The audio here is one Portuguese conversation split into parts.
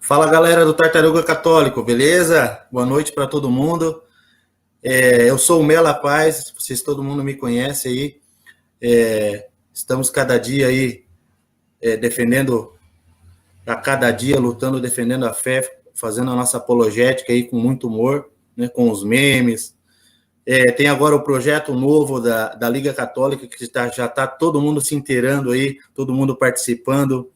Fala, galera do Tartaruga Católico, beleza? Boa noite para todo mundo. Eu sou o Mela Paz, vocês todo mundo me conhece aí. Estamos cada dia aí defendendo, a cada dia lutando, defendendo a fé, fazendo a nossa apologética aí com muito humor, né, com os memes. Tem agora o projeto novo da Liga Católica, que já está todo mundo se inteirando aí, todo mundo participando,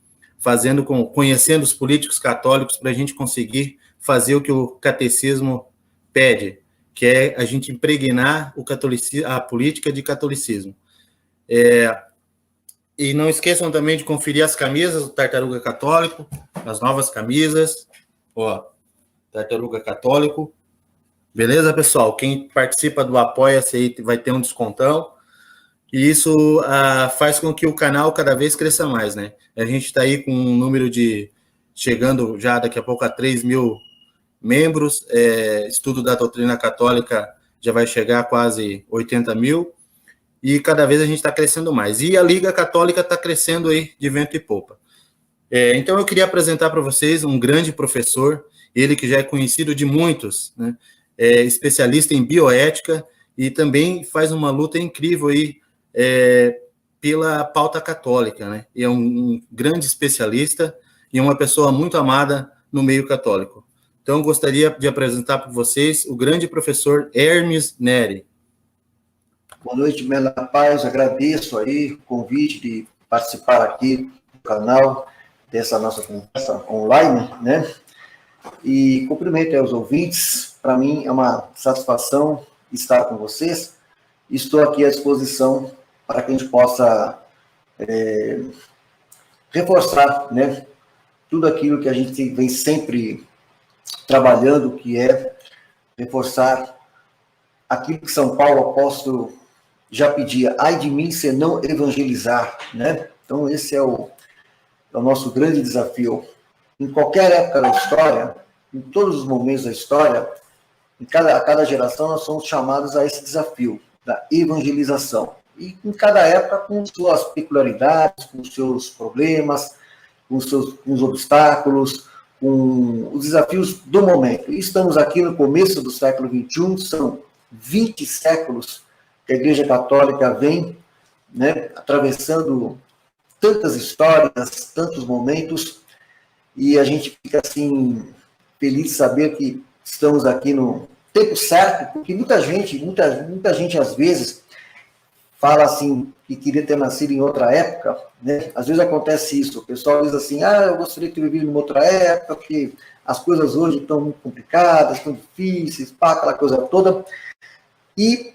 conhecendo os políticos católicos para a gente conseguir fazer o que o catecismo pede, que é a gente impregnar a política de catolicismo. E não esqueçam também de conferir as camisas do Tartaruga Católico, as novas camisas, Tartaruga Católico. Beleza, pessoal? Quem participa do Apoia-se aí vai ter um descontão. E isso faz com que o canal cada vez cresça mais, né? A gente está aí com um número chegando já daqui a pouco a 3 mil membros. Estudo da doutrina católica já vai chegar a quase 80 mil. E cada vez a gente está crescendo mais. E a Liga Católica está crescendo aí de vento e popa. Então eu queria apresentar para vocês um grande professor, ele que já é conhecido de muitos, né? Especialista em bioética e também faz uma luta incrível aí pela pauta católica, né? E é um grande especialista e uma pessoa muito amada no meio católico. Então, gostaria de apresentar para vocês o grande professor Hermes Neri. Boa noite, Mela Paz. Agradeço aí o convite de participar aqui do canal, dessa nossa conversa online, né? E cumprimento aos ouvintes. Para mim é uma satisfação estar com vocês. Estou aqui à disposição para que a gente possa reforçar, né, tudo aquilo que a gente vem sempre trabalhando, que é reforçar aquilo que São Paulo apóstolo já pedia: ai de mim se não evangelizar, né? Então esse é o nosso grande desafio. Em qualquer época da história, em todos os momentos da história, a cada geração nós somos chamados a esse desafio da evangelização. E em cada época com suas peculiaridades, com seus problemas, com os obstáculos, com os desafios do momento. E estamos aqui no começo do século XXI, são 20 séculos que a Igreja Católica vem, né, atravessando tantas histórias, tantos momentos, e a gente fica assim feliz de saber que estamos aqui no tempo certo, porque muita gente às vezes fala assim que queria ter nascido em outra época, né? Às vezes acontece isso, o pessoal diz assim: eu gostaria de ter vivido em outra época, porque as coisas hoje estão muito complicadas, estão difíceis, aquela coisa toda. E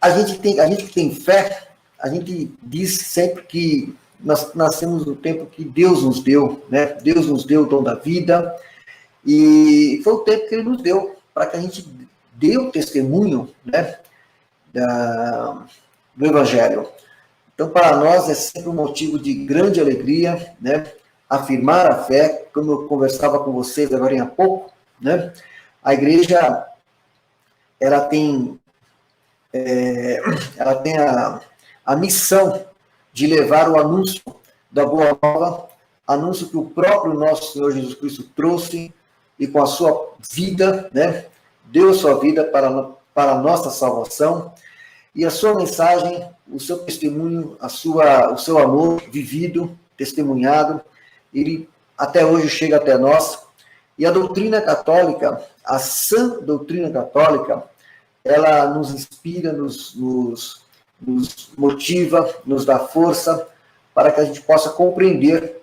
a gente que tem fé, a gente diz sempre que nós nascemos no tempo que Deus nos deu, né? Deus nos deu o dom da vida, e foi o tempo que Ele nos deu para que a gente dê o testemunho, né, do Evangelho. Então, para nós é sempre um motivo de grande alegria, né, afirmar a fé, como eu conversava com vocês agora há pouco, né? A Igreja ela tem a missão de levar o anúncio da Boa Nova, anúncio que o próprio nosso Senhor Jesus Cristo trouxe e com a sua vida, né, deu a sua vida para a nossa salvação, e a sua mensagem, o seu testemunho, o seu amor vivido, testemunhado, ele até hoje chega até nós. E a doutrina católica, a sã doutrina católica, ela nos inspira, nos motiva, nos dá força para que a gente possa compreender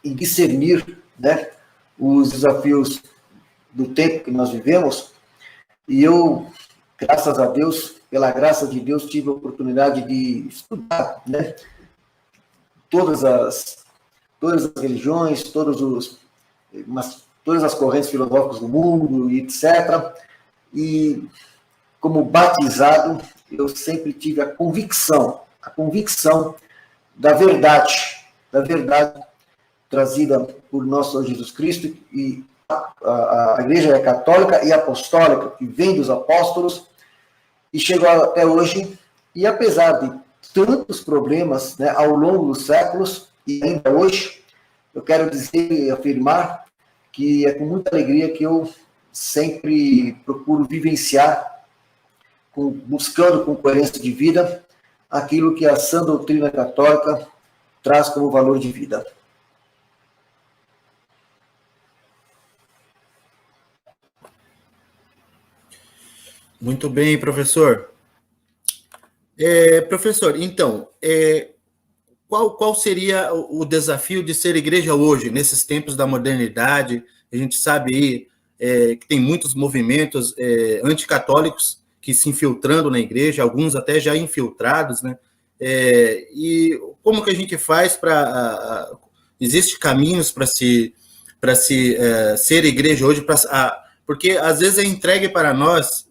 e discernir, né, os desafios do tempo que nós vivemos. E eu, graças a Deus, pela graça de Deus, tive a oportunidade de estudar, né, todas as religiões, todas as correntes filosóficas do mundo, etc. E como batizado, eu sempre tive a convicção da verdade trazida por nosso Senhor Jesus Cristo, e a Igreja católica e apostólica, que vem dos apóstolos, e chegou até hoje. E apesar de tantos problemas, né, ao longo dos séculos, e ainda hoje, eu quero dizer e afirmar que é com muita alegria que eu sempre procuro vivenciar, buscando com coerência de vida, aquilo que a sã doutrina católica traz como valor de vida. Muito bem, professor. Professor, então, qual seria o desafio de ser igreja hoje, nesses tempos da modernidade? A gente sabe aí que tem muitos movimentos anticatólicos que se infiltrando na igreja, alguns até já infiltrados, né? E como que a gente faz para... Existem caminhos para se ser igreja hoje, porque às vezes é entregue para nós...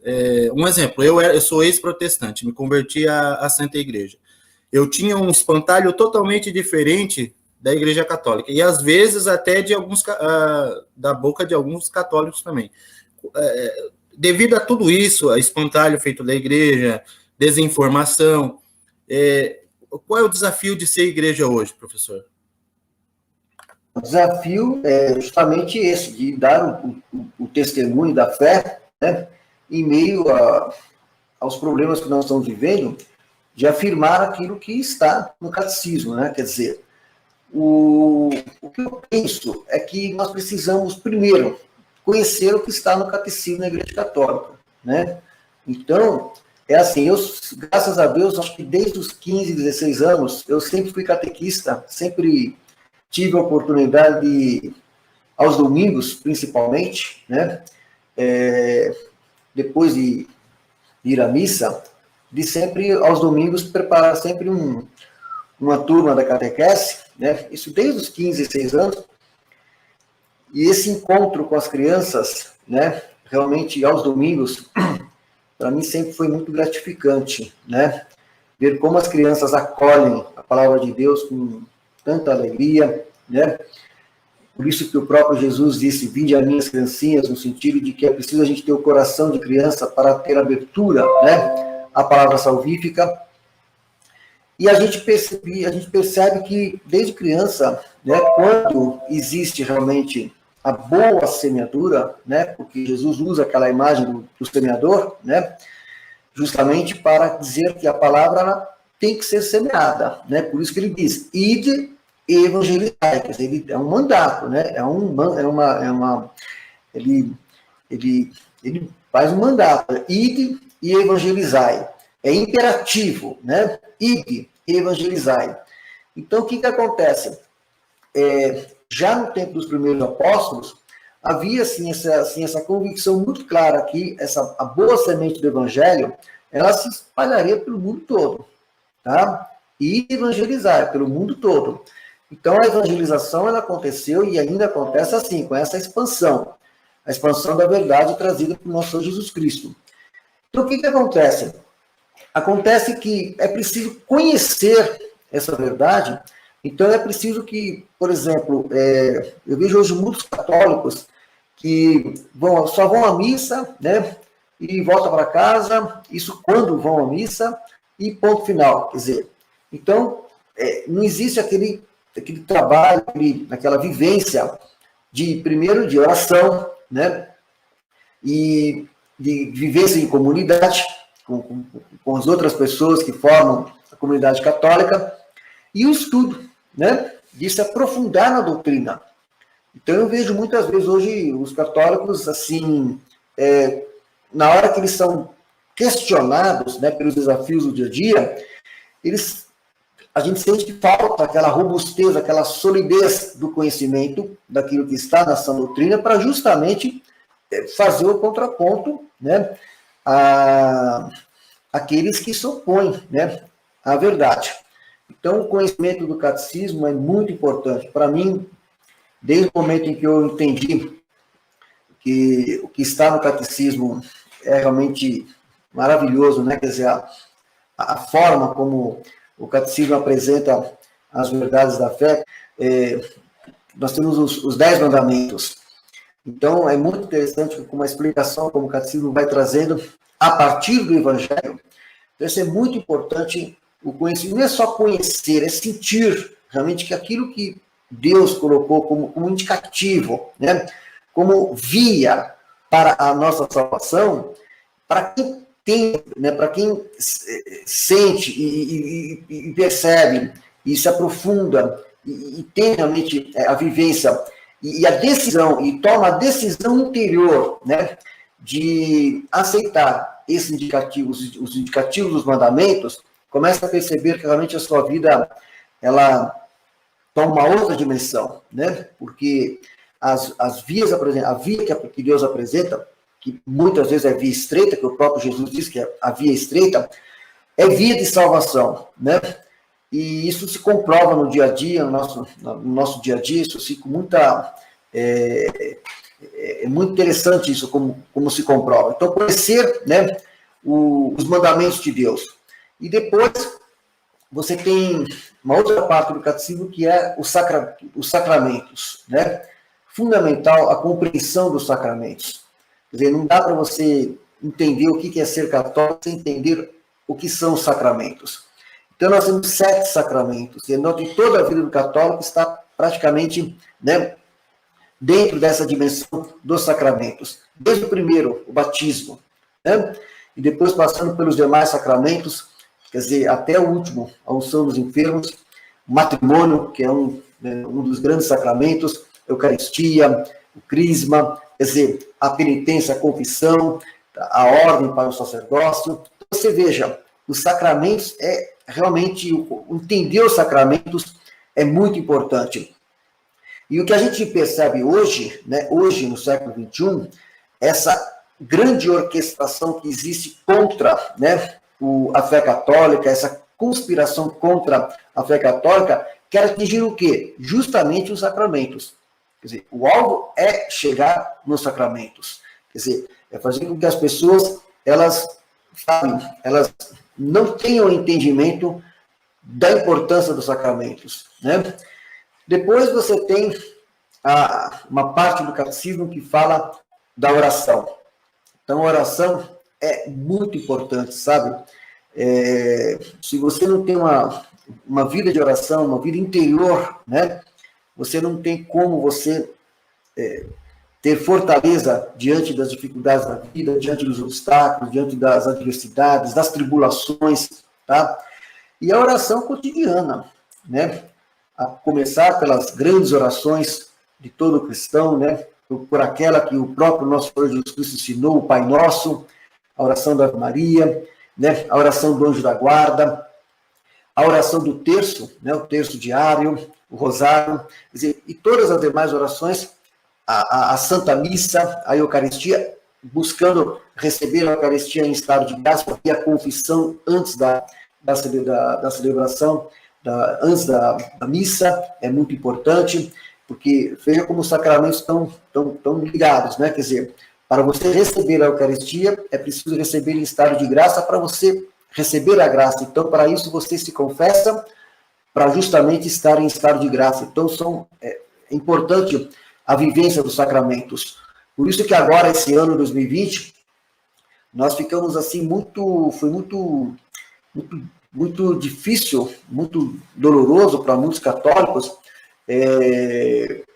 um exemplo, eu sou ex-protestante, me converti à Santa Igreja. Eu tinha um espantalho totalmente diferente da Igreja Católica, e às vezes até da boca de alguns católicos também. Devido a tudo isso, a espantalho feito da igreja, desinformação, qual é o desafio de ser igreja hoje, professor? O desafio é justamente esse, de dar o testemunho da fé, né, em meio aos problemas que nós estamos vivendo, de afirmar aquilo que está no catecismo, né? Quer dizer, o que eu penso é que nós precisamos, primeiro, conhecer o que está no catecismo da Igreja Católica, né? Então, é assim, graças a Deus, acho que desde os 15, 16 anos, eu sempre fui catequista, sempre tive a oportunidade de, aos domingos, principalmente, né? Depois de ir à missa, de sempre, aos domingos, preparar sempre uma turma da catequese, né? Isso desde os 15, 16 anos. E esse encontro com as crianças, né? Realmente, aos domingos, para mim sempre foi muito gratificante, né? Ver como as crianças acolhem a palavra de Deus com tanta alegria, né? Por isso que o próprio Jesus disse, vinde a mim as criancinhas, no sentido de que é preciso a gente ter o coração de criança para ter abertura, né? A palavra salvífica. E a gente percebe que, desde criança, né, quando existe realmente a boa semeadura, né, porque Jesus usa aquela imagem do semeador, né, justamente para dizer que a palavra tem que ser semeada, né, por isso que ele diz, ide e evangelizai, quer dizer, é um mandato, né, ele faz um mandato, ide e evangelizai. É imperativo, né? Ide e evangelizai. Então, o que acontece? Já no tempo dos primeiros apóstolos, havia assim, essa convicção muito clara que a boa semente do evangelho, ela se espalharia pelo mundo todo, tá? E evangelizar pelo mundo todo. Então, a evangelização, ela aconteceu e ainda acontece assim, com essa expansão. A expansão da verdade trazida por nosso Senhor Jesus Cristo. Então, o que acontece? Acontece que é preciso conhecer essa verdade, então é preciso que, por exemplo, eu vejo hoje muitos católicos que só vão à missa, né, e voltam para casa, isso quando vão à missa, e ponto final, quer dizer, então, não existe aquele trabalho, aquela vivência primeiro de oração, né, e de vivência em comunidade, com as outras pessoas que formam a comunidade católica, e o estudo, né, de se aprofundar na doutrina. Então, eu vejo muitas vezes hoje os católicos, assim, na hora que eles são questionados, né, pelos desafios do dia a dia, a gente sente que falta aquela robustez, aquela solidez do conhecimento daquilo que está na sã doutrina para justamente fazer o contraponto, né, aqueles que se opõem, né, à verdade. Então, o conhecimento do catecismo é muito importante. Para mim, desde o momento em que eu entendi que o que está no catecismo é realmente maravilhoso, né, quer dizer, a forma como o catecismo apresenta as verdades da fé, nós temos os 10 mandamentos. Então, é muito interessante com uma explicação como o catecismo vai trazendo a partir do evangelho. Então, isso é muito importante, o conhecimento. Não é só conhecer, é sentir realmente que aquilo que Deus colocou como indicativo, né? como via para a nossa salvação, para quem tem, né, para quem sente e percebe, e se aprofunda, e tem realmente a vivência, e a decisão, e toma a decisão interior, né, de aceitar esses indicativos, os indicativos dos mandamentos, começa a perceber que realmente a sua vida, ela toma uma outra dimensão, né? Porque as vias, a via que Deus apresenta, que muitas vezes é via estreita, que o próprio Jesus diz que é a via estreita, é via de salvação, né? E isso se comprova no dia a dia, no nosso dia a dia, isso fica muita... É muito interessante isso, como se comprova. Então, conhecer, né, os mandamentos de Deus. E depois, você tem uma outra parte do catecismo, que é os sacramentos, né? Fundamental a compreensão dos sacramentos. Quer dizer, não dá para você entender o que é ser católico sem entender o que são os sacramentos. Então, nós temos 7 sacramentos, e toda a vida do católico está praticamente, né, dentro dessa dimensão dos sacramentos. Desde o primeiro, o batismo, né? E depois passando pelos demais sacramentos, quer dizer, até o último, a unção dos enfermos, o matrimônio, que é um dos grandes sacramentos, a Eucaristia, o crisma, quer dizer, a penitência, a confissão, a ordem para o sacerdócio. Então, você veja, os sacramentos realmente, entender os sacramentos é muito importante. E o que a gente percebe hoje, né, hoje no século XXI, essa grande orquestração que existe contra, né, a fé católica, essa conspiração contra a fé católica, quer atingir o quê? Justamente os sacramentos. Quer dizer, o alvo é chegar nos sacramentos. Quer dizer, é fazer com que as pessoas, elas não tenham entendimento da importância dos sacramentos, né? Depois você tem uma parte do catecismo que fala da oração. Então, a oração é muito importante, sabe? Se você não tem uma vida de oração, uma vida interior, né? Você não tem como você ter fortaleza diante das dificuldades da vida, diante dos obstáculos, diante das adversidades, das tribulações, tá? E a oração cotidiana, né? A começar pelas grandes orações de todo cristão, né? Por aquela que o próprio nosso Senhor Jesus Cristo ensinou, o Pai Nosso, a oração da Ave Maria, né? A oração do Anjo da Guarda, a oração do terço, né? O terço diário, o rosário, quer dizer, e todas as demais orações, a Santa Missa, a Eucaristia, buscando receber a Eucaristia em estado de graça, e a confissão antes da celebração, antes da missa, é muito importante, porque veja como os sacramentos estão ligados, né? Quer dizer, para você receber a Eucaristia, é preciso receber em estado de graça para você receber a graça. Então, para isso, você se confessa para justamente estar em estado de graça. Então, é importante a vivência dos sacramentos. Por isso que agora, esse ano, 2020, nós ficamos assim, foi muito difícil, muito doloroso para muitos católicos,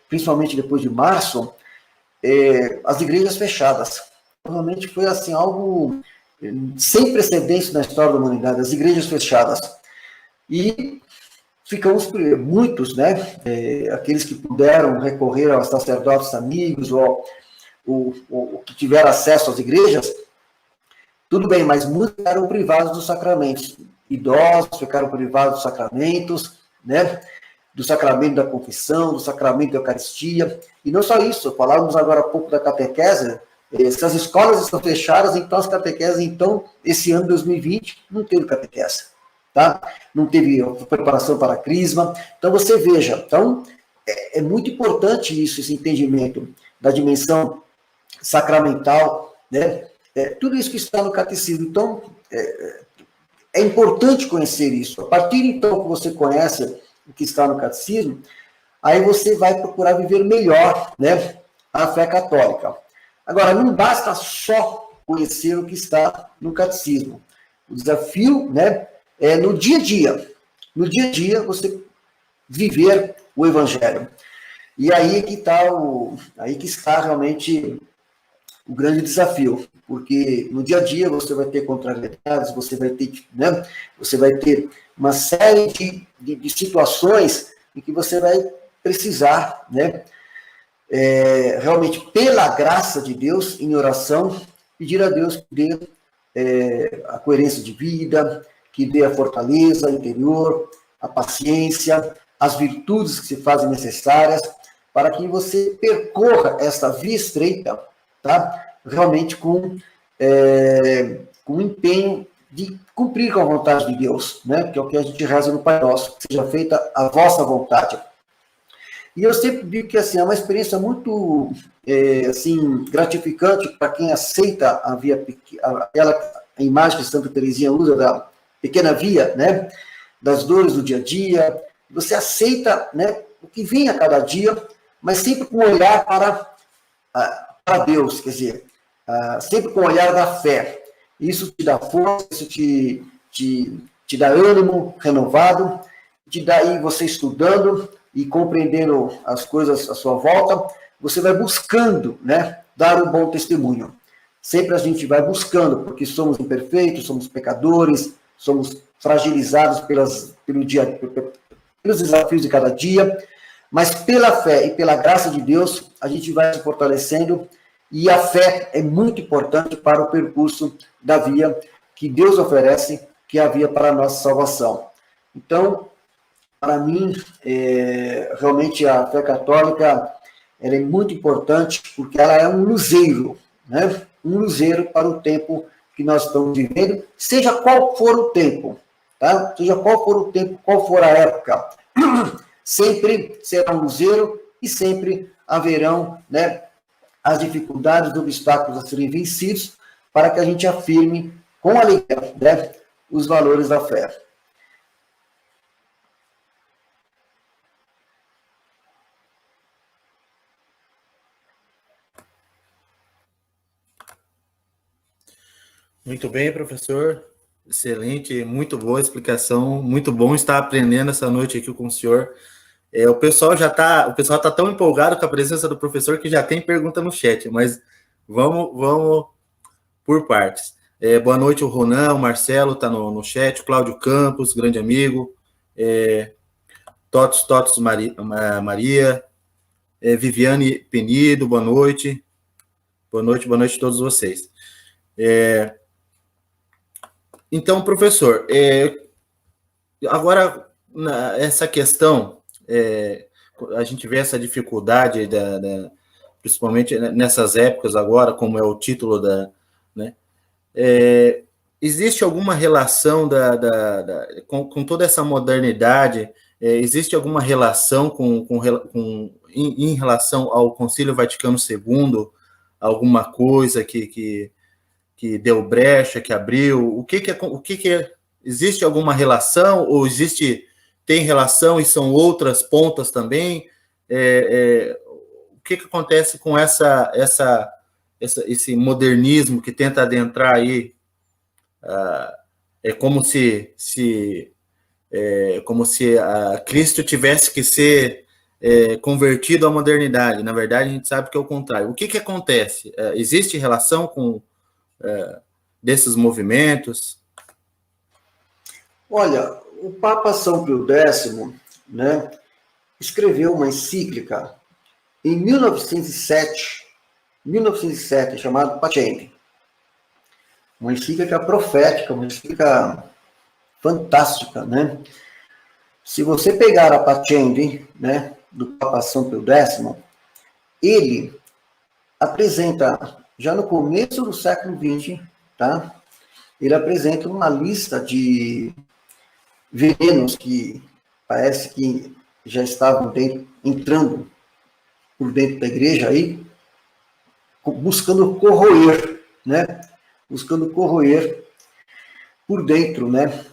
principalmente depois de março, as igrejas fechadas. Realmente foi assim, algo sem precedentes na história da humanidade, as igrejas fechadas. E ficamos, muitos, né, aqueles que puderam recorrer aos sacerdotes amigos, ou que tiveram acesso às igrejas, tudo bem, mas muitos ficaram privados dos sacramentos. Idosos ficaram privados dos sacramentos, né? Do sacramento da confissão, do sacramento da Eucaristia. E não só isso, falávamos agora há pouco da catequese. Se as escolas estão fechadas, então as catequeses, então, esse ano 2020, não teve catequese, tá? Não teve preparação para a crisma. Então, você veja, então, é muito importante isso, esse entendimento da dimensão sacramental, né? Tudo isso que está no catecismo. Então, é importante conhecer isso. A partir, então, que você conhece o que está no catecismo, aí você vai procurar viver melhor, né, a fé católica. Agora, não basta só conhecer o que está no catecismo. O desafio, né, é no dia a dia. No dia a dia, você viver o Evangelho. E aí que está realmente o grande desafio, porque no dia a dia você vai ter contrariedades, você vai ter, né, você vai ter uma série de situações em que você vai precisar, né, realmente, pela graça de Deus, em oração, pedir a Deus que dê a coerência de vida, que dê a fortaleza interior, a paciência, as virtudes que se fazem necessárias, para que você percorra essa via estreita, tá? Realmente com empenho de cumprir com a vontade de Deus, né? Que é o que a gente reza no Pai Nosso, que seja feita a vossa vontade. E eu sempre digo que assim, é uma experiência muito assim, gratificante para quem aceita a imagem que Santa Teresinha usa da pequena via, né? Das dores do dia a dia. Você aceita, né, o que vem a cada dia, mas sempre com um olhar para Deus, quer dizer, sempre com o olhar da fé. Isso te dá força, isso te dá ânimo renovado, te dá aí você estudando e compreendendo as coisas à sua volta, você vai buscando, né, dar um bom testemunho. Sempre a gente vai buscando, porque somos imperfeitos, somos pecadores, somos fragilizados pelos desafios de cada dia, mas pela fé e pela graça de Deus, a gente vai se fortalecendo, e a fé é muito importante para o percurso da via que Deus oferece, que é a via para a nossa salvação. Então, para mim, realmente a fé católica ela é muito importante, porque ela é um luzeiro, né? Um luzeiro para o tempo que nós estamos vivendo, seja qual for o tempo, tá? Seja qual for o tempo, qual for a época, sempre será um luzeiro e sempre haverão, né, as dificuldades, os obstáculos a serem vencidos, para que a gente afirme com alegria, né, os valores da fé. Muito bem, professor. Excelente, muito boa explicação. Muito bom estar aprendendo essa noite aqui com o senhor. O pessoal tá tão empolgado com a presença do professor que já tem pergunta no chat, mas vamos por partes. Boa noite, o Ronan, o Marcelo está no chat, o Cláudio Campos, grande amigo, Totos Maria, Viviane Penido, boa noite a todos vocês. Então, professor, agora, essa questão, a gente vê essa dificuldade, principalmente nessas épocas agora, como é o título né? Existe alguma relação com toda essa modernidade, existe alguma relação em relação ao Concílio Vaticano II, alguma coisa que deu brecha, que abriu? O que existe alguma relação, ou tem relação e são outras pontas também? O que acontece com esse modernismo que tenta adentrar aí? É como se Cristo tivesse que ser convertido à modernidade. Na verdade, a gente sabe que é o contrário. O que acontece? Existe relação com desses movimentos? Olha, o Papa São Pio X, né, escreveu uma encíclica em 1907, chamada Pacem. Uma encíclica profética, uma encíclica fantástica, né? Se você pegar a Pacem, né, do Papa São Pio X, ele apresenta, já no começo do século XX, tá? Ele apresenta uma lista de venenos que parece que já estavam entrando por dentro da igreja aí, buscando corroer, né? Buscando corroer por dentro, né?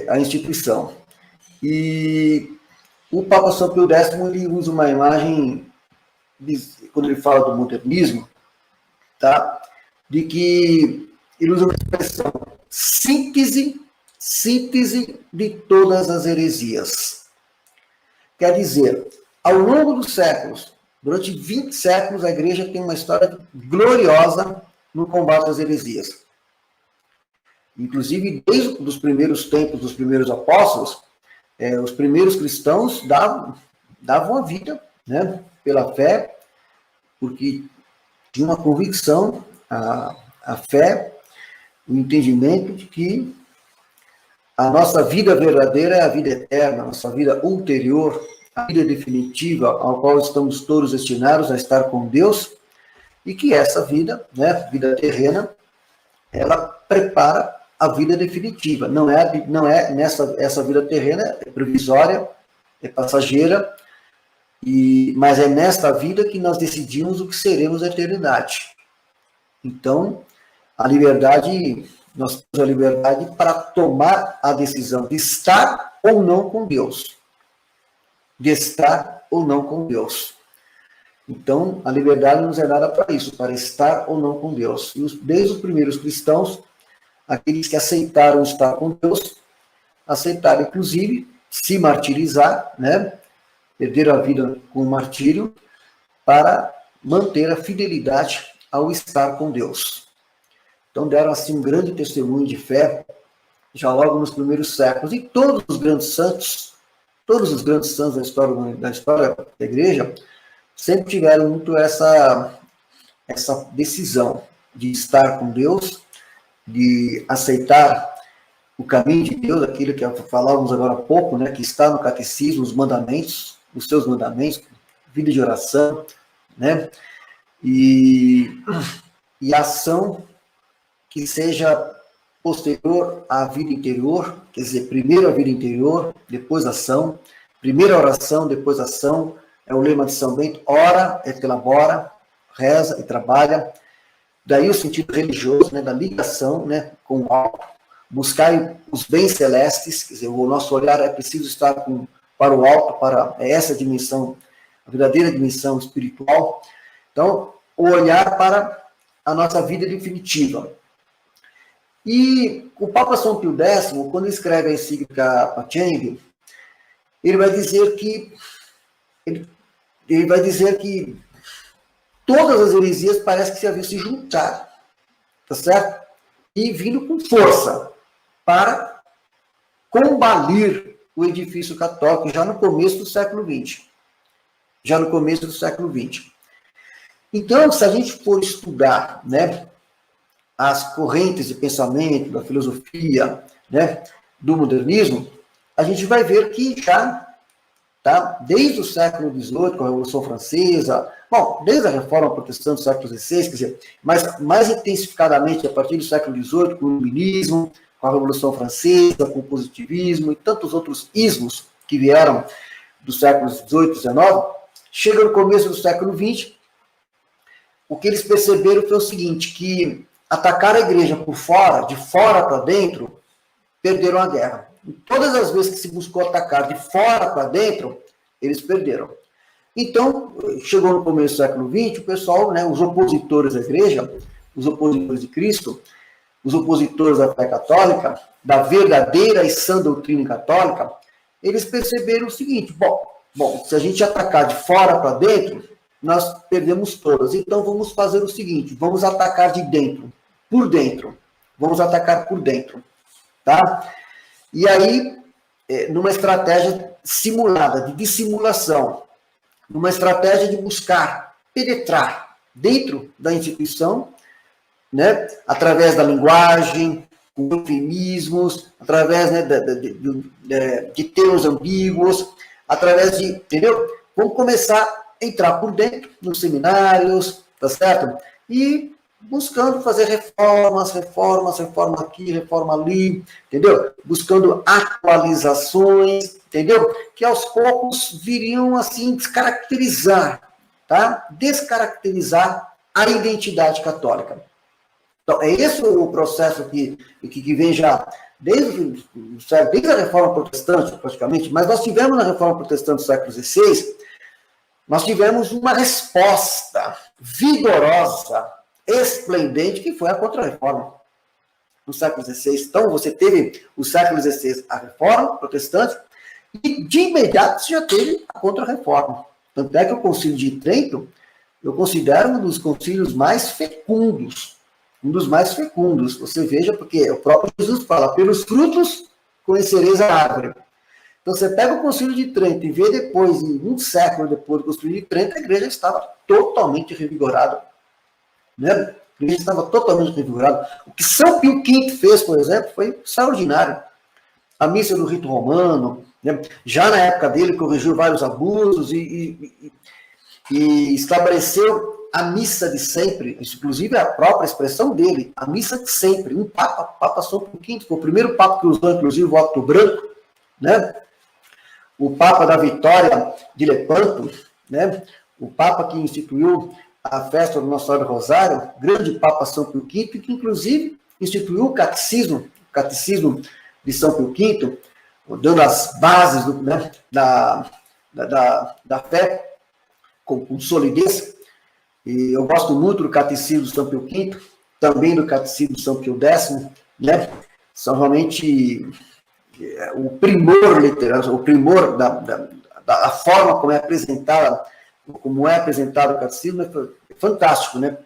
A instituição. E o Papa São Pio X, ele usa uma imagem, quando ele fala do modernismo, tá? De que ele usa uma expressão, síntese de todas as heresias. Quer dizer, ao longo dos séculos, durante 20 séculos, a igreja tem uma história gloriosa no combate às heresias. Inclusive, desde os primeiros tempos dos primeiros apóstolos, os primeiros cristãos davam a vida, né, pela fé, porque tinha uma convicção, a fé, o entendimento de que a nossa vida verdadeira é a vida eterna, a nossa vida ulterior, a vida definitiva, ao qual estamos todos destinados a estar com Deus, e que essa vida, né, vida terrena, ela prepara a vida definitiva. Não é essa vida terrena, é provisória, é passageira, mas é nesta vida que nós decidimos o que seremos na eternidade. Então, a liberdade, nós temos a liberdade para tomar a decisão de estar ou não com Deus. De estar ou não com Deus. Então, a liberdade nos é dada para isso, para estar ou não com Deus. E desde os primeiros cristãos, aqueles que aceitaram estar com Deus, aceitaram, inclusive, se martirizar, né? Perder a vida com o martírio, para manter a fidelidade ao estar com Deus. Então, deram assim um grande testemunho de fé, já logo nos primeiros séculos. E todos os grandes santos da história da igreja, sempre tiveram muito essa decisão de estar com Deus, de aceitar o caminho de Deus, aquilo que falávamos agora há pouco, né, que está no catecismo, os mandamentos, os seus mandamentos, vida de oração, né, e ação que seja posterior à vida interior, quer dizer, primeiro a vida interior, depois a ação, primeiro a oração, depois a ação, é o lema de São Bento, ora et elabora, reza e trabalha, daí o sentido religioso, né, da ligação, né, com o alto, buscar os bens celestes, quer dizer, o nosso olhar é preciso estar para o alto, para essa dimensão, a verdadeira dimensão espiritual. Então, o olhar para a nossa vida definitiva. E o Papa São Pio X, quando escreve a encíclica Pacem, ele vai dizer que todas as heresias parecem que se haviam se juntado, tá certo? E vindo com força para combalir o edifício católico já no começo do século XX. Então, se a gente for estudar, né, as correntes de pensamento da filosofia, né, do modernismo, a gente vai ver que já, tá, desde o século XVIII, com a Revolução Francesa, bom, desde a Reforma Protestante do século XVI, quer dizer, mas mais intensificadamente a partir do século XVIII, com o Iluminismo, com a Revolução Francesa, com o positivismo e tantos outros ismos que vieram dos séculos XVIII e XIX, chega no começo do século XX, o que eles perceberam foi o seguinte, que atacar a igreja por fora, de fora para dentro, perderam a guerra. E todas as vezes que se buscou atacar de fora para dentro, eles perderam. Então, chegou no começo do século XX, o pessoal, né, os opositores da igreja, os opositores de Cristo, os opositores da fé católica, da verdadeira e sã doutrina católica, eles perceberam o seguinte, bom, se a gente atacar de fora para dentro, nós perdemos todas. Então, vamos fazer o seguinte, vamos atacar de dentro, por dentro. Vamos atacar por dentro, tá? E aí, numa estratégia simulada, de dissimulação, numa estratégia de buscar penetrar dentro da instituição, né, através da linguagem, com eufemismos, através, né, de termos ambíguos, através de, entendeu? Vamos começar a entrar por dentro, nos seminários, tá certo? E buscando fazer reforma aqui, reforma ali, entendeu? Buscando atualizações, entendeu? Que aos poucos viriam, assim, descaracterizar, tá? Descaracterizar a identidade católica. Então, é esse o processo que vem já desde a Reforma Protestante, praticamente, mas nós tivemos na Reforma Protestante do século XVI, nós tivemos uma resposta vigorosa, esplendente, que foi a Contra-Reforma no século XVI. Então, você teve o século XVI, a Reforma Protestante, e de imediato você já teve a Contra-Reforma. Tanto é que o Concílio de Trento, eu considero um dos concílios mais fecundos. Um dos mais fecundos. Você veja, porque o próprio Jesus fala, pelos frutos conhecereis a árvore. Então, você pega o Concílio de Trento e vê depois, um século depois do Concílio de Trento, a igreja estava totalmente revigorada. Né? A igreja estava totalmente revigorada. O que São Pio V fez, por exemplo, foi extraordinário. A missa do rito romano, né? Já na época dele, corrigiu vários abusos e estabeleceu a missa de sempre, inclusive a própria expressão dele, a missa de sempre. Um Papa São Pio V, foi o primeiro Papa que usou, inclusive, o óculo branco, né? O Papa da Vitória de Lepanto, né? O Papa que instituiu a festa do Nossa Senhora do Rosário, grande Papa São Pio V, que inclusive instituiu o catecismo de São Pio V, dando as bases né, da fé com solidez. E eu gosto muito do catecismo de São Pio V, também do catecismo de São Pio X, né? São realmente o primor literário, o primor da forma como é apresentado o catecismo, é fantástico, né?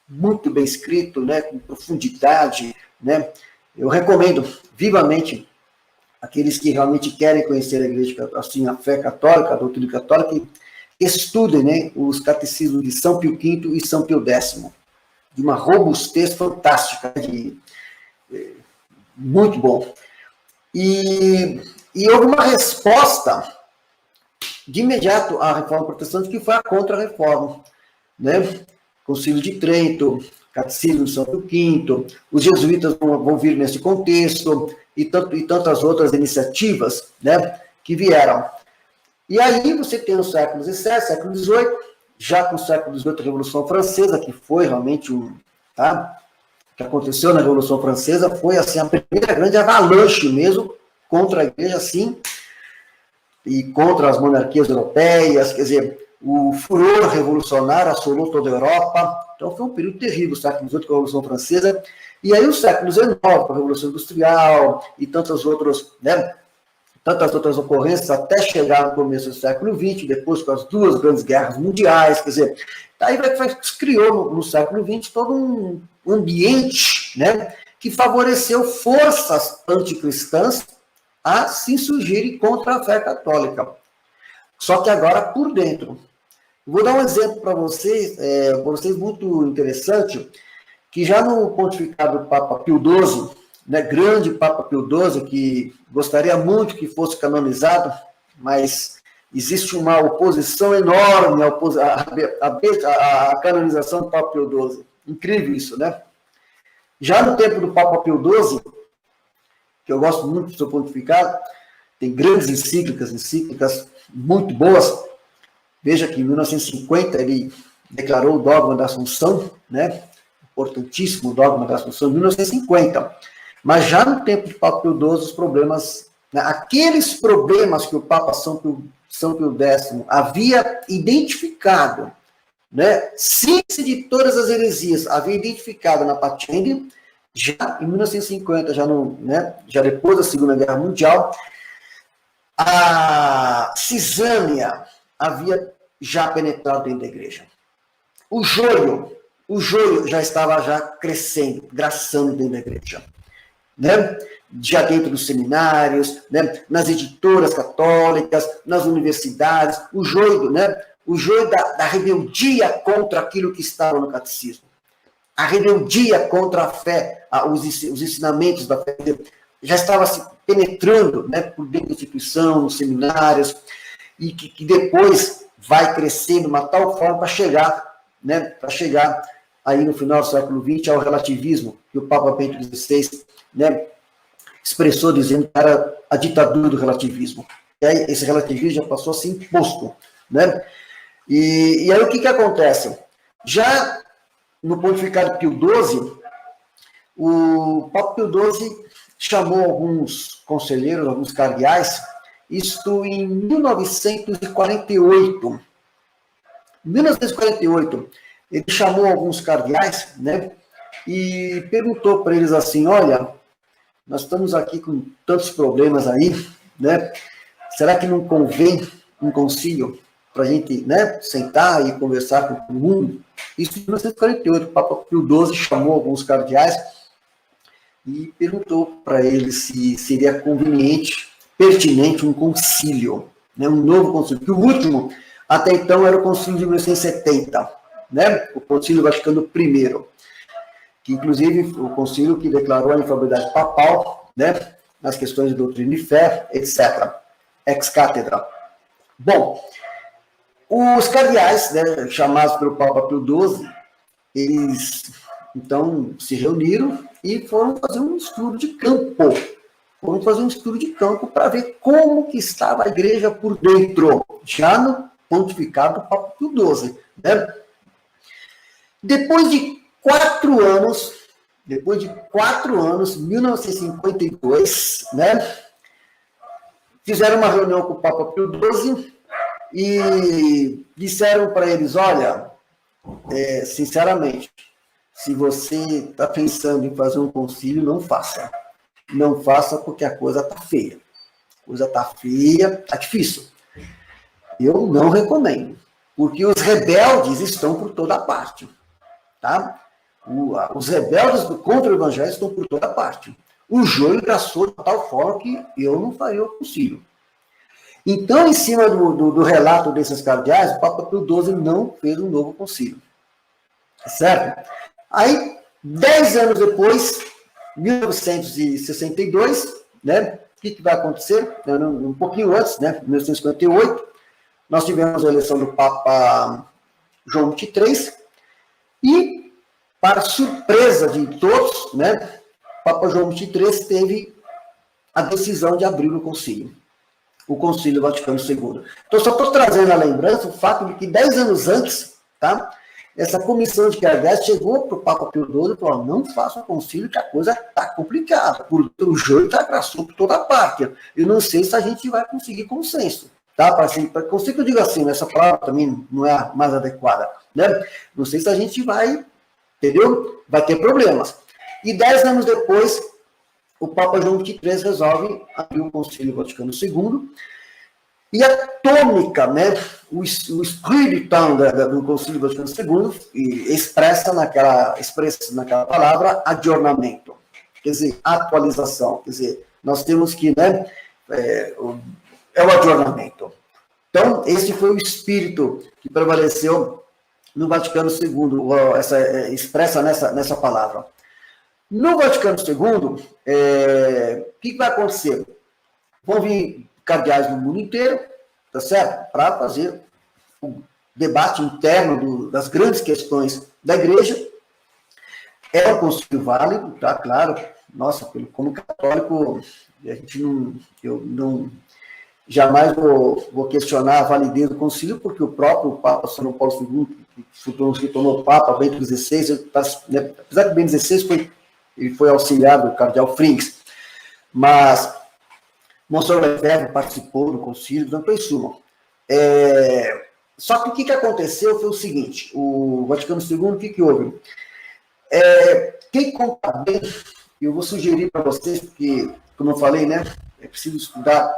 Muito bem escrito, né? Com profundidade, né? Eu recomendo vivamente aqueles que realmente querem conhecer a igreja, assim, a fé católica, a doutrina católica, que estudem, né, os catecismos de São Pio V e São Pio X, de uma robustez fantástica, muito bom. E houve uma resposta de imediato à reforma protestante, que foi a contra-reforma, né? Concílio de Trento, Catecismo de São Pio V, os jesuítas vão vir nesse contexto, e tantas outras iniciativas, né, que vieram. E aí você tem o século XVII, século XVIII, já com o século XVIII, a Revolução Francesa, que foi realmente o que aconteceu na Revolução Francesa, foi assim, a primeira grande avalanche mesmo contra a igreja, assim, e contra as monarquias europeias, quer dizer, o furor revolucionário assolou toda a Europa. Então foi um período terrível, o século XVIII com a Revolução Francesa, e aí o século XIX com a Revolução Industrial e tantas outras ocorrências, até chegar no começo do século XX, depois com as duas grandes guerras mundiais, quer dizer, aí criou no século XX todo um ambiente, né, que favoreceu forças anticristãs a se insurgirem contra a fé católica. Só que agora por dentro. Vou dar um exemplo para vocês muito interessante, que já no pontificado do Papa Pio XII, né, grande Papa Pio XII, que gostaria muito que fosse canonizado, mas existe uma oposição enorme à canonização do Papa Pio XII. Incrível isso, né? Já no tempo do Papa Pio XII, que eu gosto muito do seu pontificado, tem grandes encíclicas muito boas. Veja que em 1950 ele declarou o dogma da Assunção, né? Importantíssimo dogma da Assunção, em 1950. Mas já no tempo de Papa Pio XII, os problemas, né? Aqueles problemas que o Papa São Pio X havia identificado, né? Síntese de todas as heresias, havia identificado na Patente, já em 1950, já depois da Segunda Guerra Mundial, a cisânia havia já penetrado dentro da igreja. O joio já estava crescendo, graçando dentro da igreja. Né? Já dentro dos seminários, né? Nas editoras católicas, nas universidades, o joio da rebeldia contra aquilo que estava no catecismo. A rebeldia contra a fé, os ensinamentos da fé, já estava se penetrando, né, por dentro da instituição, nos seminários, e que depois vai crescendo de uma tal forma para chegar aí no final do século XX ao relativismo, que o Papa Bento XVI, né, expressou dizendo que era a ditadura do relativismo. E aí esse relativismo já passou a ser imposto, né? E aí o que acontece? Já no pontificado Pio XII, o Papa Pio XII chamou alguns conselheiros, alguns cardeais, isto em 1948. Em 1948, ele chamou alguns cardeais, né, e perguntou para eles assim: olha, nós estamos aqui com tantos problemas aí, né, será que não convém um concílio para a gente, né, sentar e conversar com todo mundo. Isso em 1948, o Papa Pio XII chamou alguns cardeais e perguntou para eles se seria conveniente, pertinente um concílio, né, um novo concílio, que o último, até então, era o concílio de 1970, né, o concílio Vaticano I, que inclusive o concílio que declarou a infalibilidade papal, né, nas questões de doutrina e fé, etc., ex cátedra. Bom, os cardeais, né, chamados pelo Papa Pio XII, eles, então, se reuniram e foram fazer um estudo de campo. Foram fazer um estudo de campo para ver como que estava a igreja por dentro, já no pontificado do Papa Pio XII. Né? Depois de 4 anos, 1952, né, fizeram uma reunião com o Papa Pio XII e disseram para eles, olha, sinceramente, se você está pensando em fazer um concílio, não faça. Não faça porque a coisa está feia. A coisa está feia, está difícil. Eu não recomendo, porque os rebeldes estão por toda parte. Tá? Os rebeldes contra o evangelho estão por toda parte. O joio traçou de tal forma que eu não faria o concílio. Então, em cima do relato desses cardeais, o Papa Pio XII não fez um novo concílio. Certo? Aí, 10 anos depois, 1962, né, o que vai acontecer? Um pouquinho antes, né, 1958, nós tivemos a eleição do Papa João XXIII, e, para surpresa de todos, né, o Papa João XXIII teve a decisão de abrir o concílio Vaticano II. Então, só estou trazendo a lembrança o fato de que 10 anos antes, tá, essa comissão de cardeais chegou para o Papa Pio XII e falou, não faça o concílio que a coisa está complicada, porque o joio está graçoso por toda parte. Eu não sei se a gente vai conseguir consenso. Tá? Para consenso que eu digo assim, essa palavra também não é a mais adequada. Né? Não sei se a gente vai, entendeu? Vai ter problemas. E 10 anos depois, o Papa João XXIII resolve abrir o Concílio Vaticano II, e a tônica, né, o espírito do Concílio Vaticano II expressa naquela palavra adornamento, quer dizer, atualização, quer dizer, nós temos que, né, é o adornamento. Então, esse foi o espírito que prevaleceu no Vaticano II, expressa nessa palavra. No Vaticano II, o que vai acontecer? Vão vir cardeais do mundo inteiro, tá certo? Para fazer o debate interno das grandes questões da igreja. É um concílio válido, tá? Claro. Nossa, como católico, a gente eu jamais vou questionar a validez do concílio, porque o próprio Papa São Paulo II, que se tornou Papa, Bento XVI, apesar que Bento XVI ele foi auxiliar do cardeal Frings, mas Monsenhor Lefebvre participou do concílio, não em suma. Só que o que aconteceu foi o seguinte, o Vaticano II, o que houve? Quem conta bem, eu vou sugerir para vocês, porque, como eu falei, né, é preciso estudar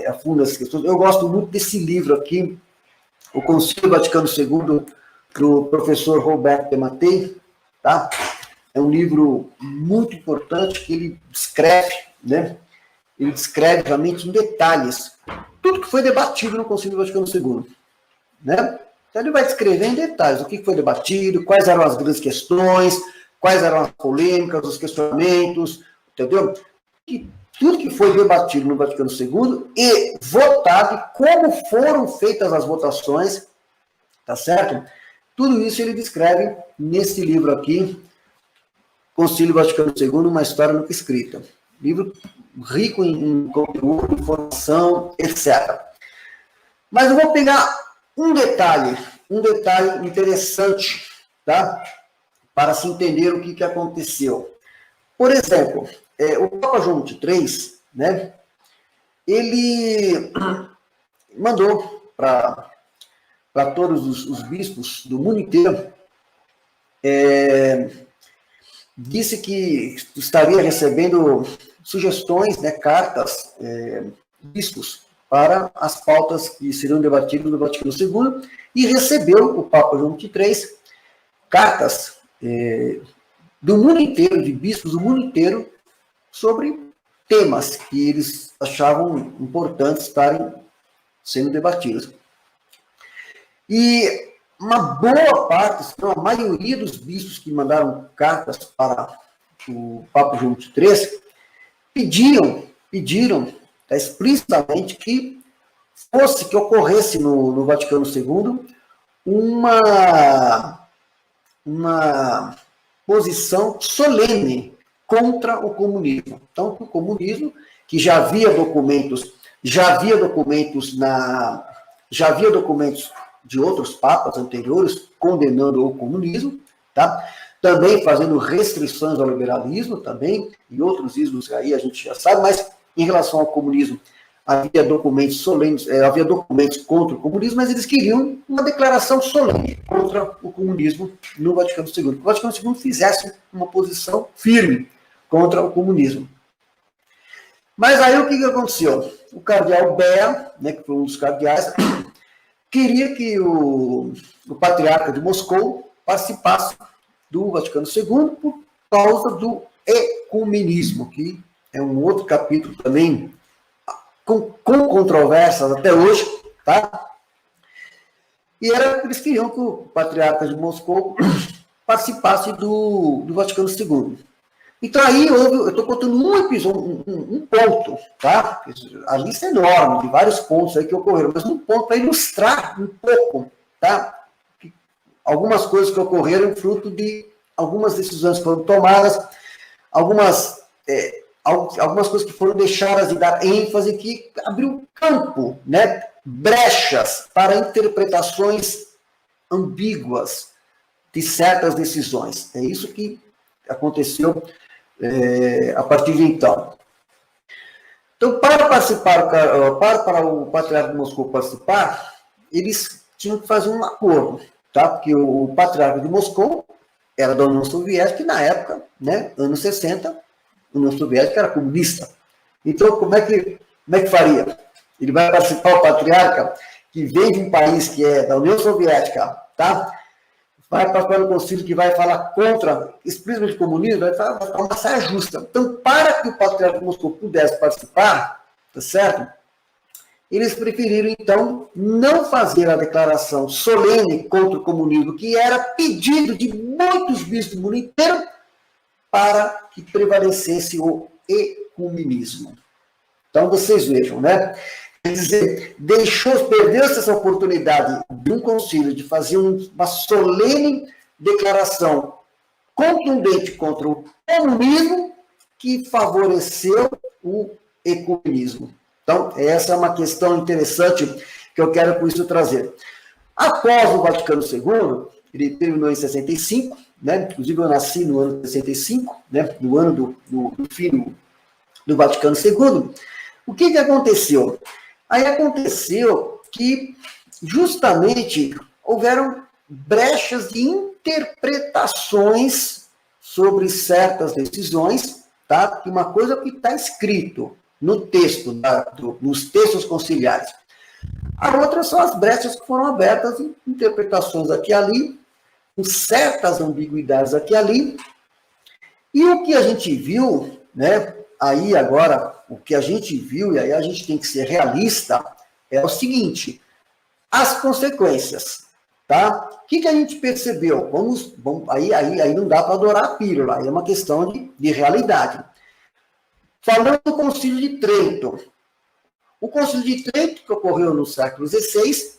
a fundo essas questões. Eu gosto muito desse livro aqui, o Concílio Vaticano II, do professor Roberto de Mattei, tá? É um livro muito importante que ele descreve, né? Ele descreve realmente em detalhes tudo que foi debatido no Concílio Vaticano II, né? Então ele vai descrever em detalhes o que foi debatido, quais eram as grandes questões, quais eram as polêmicas, os questionamentos, entendeu? E tudo que foi debatido no Vaticano II e votado, e como foram feitas as votações, tá certo? Tudo isso ele descreve nesse livro aqui, Concílio Vaticano II, uma história nunca escrita. Livro rico em conteúdo, informação, etc. Mas eu vou pegar um detalhe interessante, tá? Para se entender o que aconteceu. Por exemplo, o Papa João XXIII, né? Ele mandou para todos os bispos do mundo inteiro, disse que estaria recebendo sugestões, né, cartas, bispos, para as pautas que serão debatidas no Vaticano II, e recebeu o Papa João XXIII cartas do mundo inteiro, de bispos do mundo inteiro, sobre temas que eles achavam importantes estarem sendo debatidos. E uma boa parte, se não a maioria dos bispos que mandaram cartas para o Papa João XXIII, pediram explicitamente que ocorresse no Vaticano II uma posição solene contra o comunismo. Então, o comunismo, que já havia documentos de outros papas anteriores condenando o comunismo, tá? Também fazendo restrições ao liberalismo, também, e outros ismos aí a gente já sabe, mas em relação ao comunismo, havia documentos solenes, havia documentos contra o comunismo, mas eles queriam uma declaração solene contra o comunismo no Vaticano II. Que o Vaticano II fizesse uma posição firme contra o comunismo. Mas aí o que aconteceu? O cardeal Bea, né, que foi um dos cardeais, queria que o patriarca de Moscou participasse do Vaticano II por causa do ecumenismo, que é um outro capítulo também com controvérsias até hoje, tá? E eles queriam que o patriarca de Moscou participasse do Vaticano II. Então aí eu estou contando um episódio, um ponto, tá? A lista é enorme, de vários pontos aí que ocorreram, mas um ponto para ilustrar um pouco, tá? Algumas coisas que ocorreram fruto de algumas decisões que foram tomadas, algumas coisas que foram deixadas de dar ênfase, que abriu campo, né? Brechas para interpretações ambíguas de certas decisões. É isso que aconteceu a partir de então. Então, para o Patriarca de Moscou participar, eles tinham que fazer um acordo, tá? Porque o Patriarca de Moscou era da União Soviética, e na época, né, anos 60, a União Soviética era comunista. Então, como é que faria? Ele vai participar, o Patriarca, que vem de um país que é da União Soviética, tá? Vai participar do concílio que vai falar contra explicitamente o comunismo, vai ficar uma saia justa. Então, para que o Patriarca de Moscou pudesse participar, tá certo? Eles preferiram, então, não fazer a declaração solene contra o comunismo, que era pedido de muitos bispos do mundo inteiro, para que prevalecesse o ecumenismo. Então, vocês vejam, né? Quer dizer, perdeu-se essa oportunidade de um concílio de fazer uma solene declaração contundente contra o comunismo, que favoreceu o ecumenismo. Então, essa é uma questão interessante que eu quero com isso trazer. Após o Vaticano II, ele terminou em 65, né? Inclusive eu nasci no ano de 65, né? No ano do fim do Vaticano II. O que aconteceu? Aí aconteceu que, justamente, houveram brechas de interpretações sobre certas decisões, tá? E uma coisa que está escrito no texto, nos textos conciliares. A outra são as brechas que foram abertas em interpretações aqui e ali, com certas ambiguidades aqui e ali. E o que a gente viu, né? Aí agora, o que a gente viu, e aí a gente tem que ser realista, é o seguinte: as consequências, tá? O que a gente percebeu? Aí não dá para adorar a pílula, aí é uma questão de realidade. Falando do Concílio de Trento. O Concílio de Trento, que ocorreu no século XVI,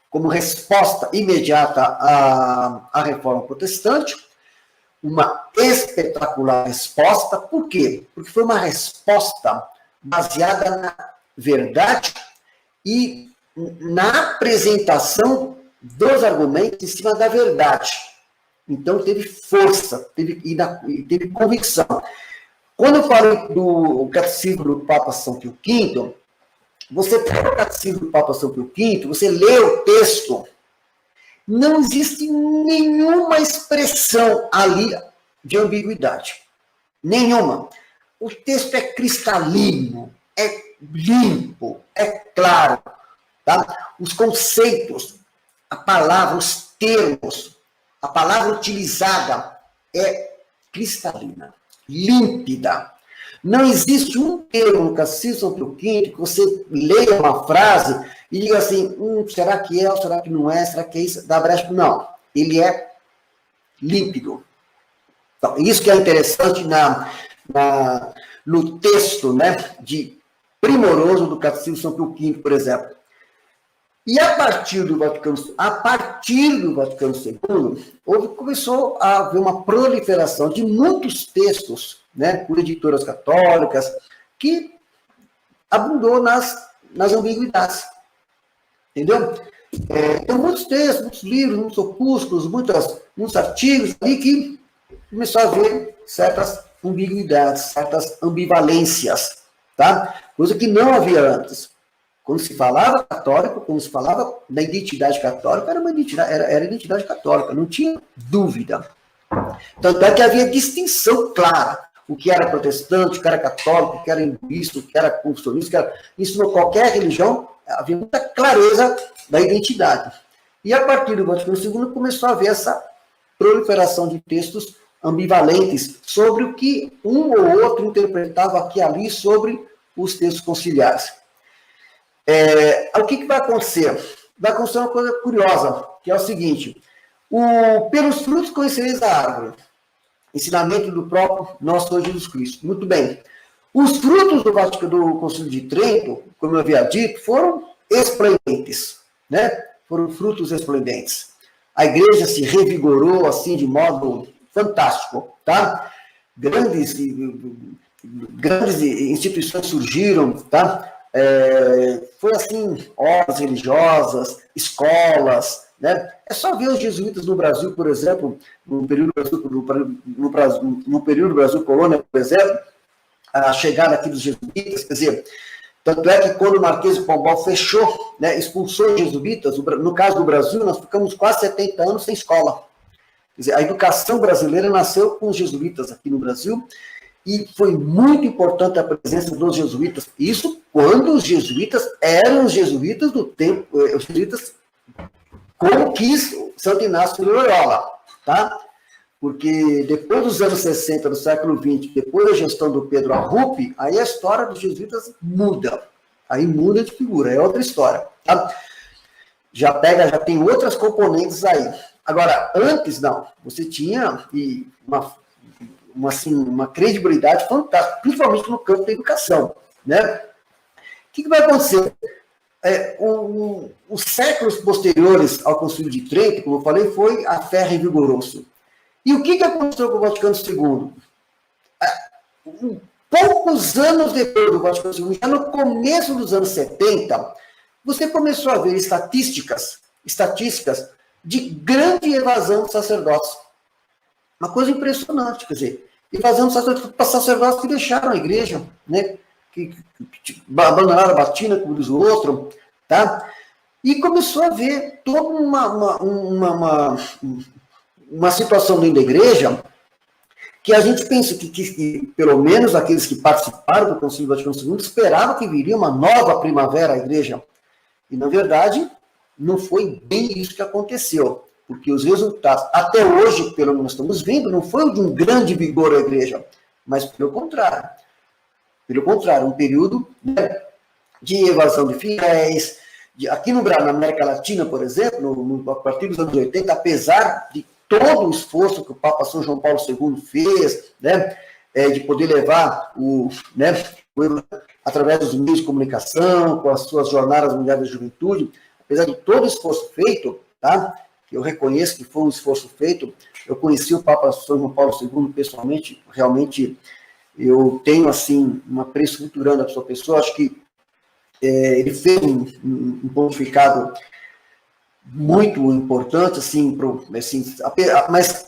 como resposta imediata à Reforma Protestante, uma espetacular resposta. Por quê? Porque foi uma resposta baseada na verdade e na apresentação dos argumentos em cima da verdade. Então, teve força, teve convicção. Quando eu falei do Catecismo do Papa São Pio V, você pega o Catecismo do Papa São Pio V, você lê o texto, não existe nenhuma expressão ali de ambiguidade. Nenhuma. O texto é cristalino, é limpo, é claro, tá? Os conceitos, a palavra, os termos, a palavra utilizada é cristalina, límpida. Não existe um termo no Catecismo São Pio V que você leia uma frase e diga assim, será que é, ou será que não é, será que é isso, dá brecha? Não, ele é límpido. Então, isso que é interessante no texto, né, de primoroso do Catecismo São Pio V, por exemplo. E a partir do Vaticano II, começou a haver uma proliferação de muitos textos, né, por editoras católicas, que abundou nas ambiguidades. Entendeu? Tem muitos textos, muitos livros, muitos opúsculos, muitos artigos ali que começou a haver certas ambiguidades, certas ambivalências, tá? Coisa que não havia antes. Quando se falava católico, quando se falava da identidade católica, era identidade católica, não tinha dúvida. Tanto é que havia distinção clara. O que era protestante, o que era católico, o que era hinduísta, o que era confucionista, isso em qualquer religião, havia muita clareza da identidade. E a partir do Vaticano II começou a haver essa proliferação de textos ambivalentes sobre o que um ou outro interpretava aqui e ali sobre os textos conciliares. O que vai acontecer? Vai acontecer uma coisa curiosa, que é o seguinte, pelos frutos conhecereis a árvore, ensinamento do próprio nosso Senhor Jesus Cristo. Muito bem. Os frutos do Concílio de Trento, como eu havia dito, foram esplendentes, né? Foram frutos esplendentes. A igreja se revigorou, assim, de modo fantástico, tá? Grandes instituições surgiram, tá? Foi assim, obras religiosas, escolas, né? É só ver os jesuítas no Brasil, por exemplo, no período do Brasil colônia, por exemplo, a chegada aqui dos jesuítas, quer dizer, tanto é que quando o Marquês de Pombal fechou, né, expulsou os jesuítas, no caso do Brasil, nós ficamos quase 70 anos sem escola. Quer dizer, a educação brasileira nasceu com os jesuítas aqui no Brasil, e foi muito importante a presença dos jesuítas. Isso quando os jesuítas eram os jesuítas do tempo, os jesuítas como quis Santo Inácio de Loyola, tá? Porque depois dos anos 60 do século XX, depois da gestão do Pedro Arrupe, aí a história dos jesuítas muda. Aí muda de figura, é outra história, tá? Já tem outras componentes aí. Agora, antes, não. Você tinha uma credibilidade fantástica, principalmente no campo da educação, né? O que vai acontecer? Os séculos posteriores ao Concílio de Trento, como eu falei, foi a fé revigorou-se. E o que aconteceu com o Vaticano II? Poucos anos depois do Vaticano II, já no começo dos anos 70, você começou a ver estatísticas de grande evasão de sacerdotes. Uma coisa impressionante, quer dizer, evasão de sacerdotes que deixaram a igreja, né? Que abandonaram a batina, como diz o outro, tá? E começou a haver toda uma situação dentro da igreja que a gente pensa que pelo menos aqueles que participaram do Concílio Vaticano II esperavam que viria uma nova primavera à igreja. E, na verdade, não foi bem isso que aconteceu, porque os resultados, até hoje, pelo menos estamos vendo, não foi de um grande vigor à igreja, mas pelo contrário. Pelo contrário, um período, né, de evasão de fiéis. Aqui na América Latina, por exemplo, a partir dos anos 80, apesar de todo o esforço que o Papa São João Paulo II fez, né, de poder levar através dos meios de comunicação, com as suas jornadas mundiais da juventude, apesar de todo o esforço feito, tá, eu reconheço que foi um esforço feito, eu conheci o Papa São João Paulo II pessoalmente, realmente eu tenho, assim, um apreço muito grande à sua pessoa, acho que ele fez um pontificado muito importante, assim, mas,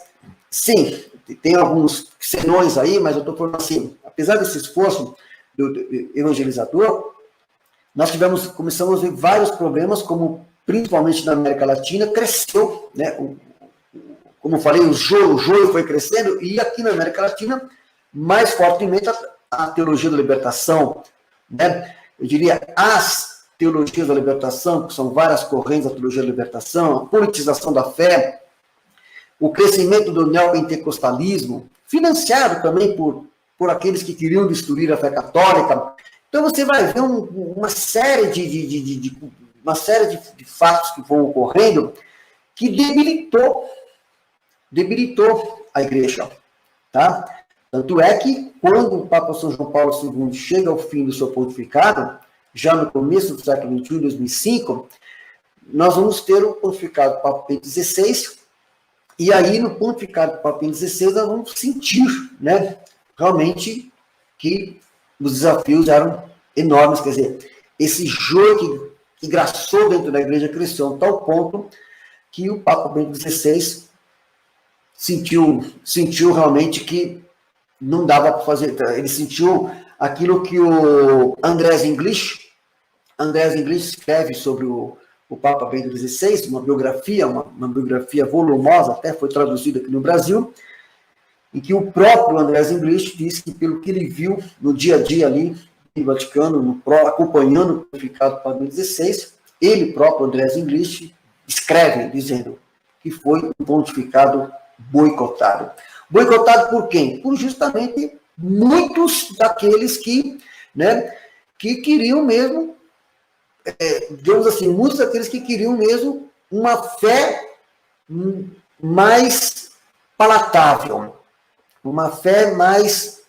sim, tem alguns senões aí, mas eu estou falando assim, apesar desse esforço do evangelizador, nós começamos a ver vários problemas, como principalmente na América Latina, cresceu, né, como eu falei, o joio foi crescendo, e aqui na América Latina, mais fortemente, a teologia da libertação, né, eu diria, as teologias da libertação, que são várias correntes da teologia da libertação, a politização da fé, o crescimento do neopentecostalismo, financiado também por aqueles que queriam destruir a fé católica. Então você vai ver uma série de fatos que vão ocorrendo que debilitou a igreja, tá? Tanto é que quando o Papa São João Paulo II chega ao fim do seu pontificado, já no começo do século XXI, 2005, nós vamos ter o pontificado do Papa Bento XVI, e aí no pontificado do Papa Bento XVI nós vamos sentir, né, realmente que os desafios eram enormes, quer dizer, esse joio que graçou dentro da igreja cresceu a tal ponto que o Papa Bento XVI sentiu realmente que não dava para fazer, ele sentiu aquilo que o Andrés English escreve sobre o Papa Bento XVI, uma biografia volumosa, até foi traduzida aqui no Brasil, em que o próprio Andrés English diz que, pelo que ele viu no dia a dia ali, no Vaticano, acompanhando o pontificado do Papa Bento XVI, ele próprio, Andrés English, escreve dizendo que foi um pontificado boicotado. Boicotado por quem? Por justamente muitos daqueles que queriam mesmo, digamos assim, muitos daqueles que queriam mesmo uma fé mais palatável, uma fé mais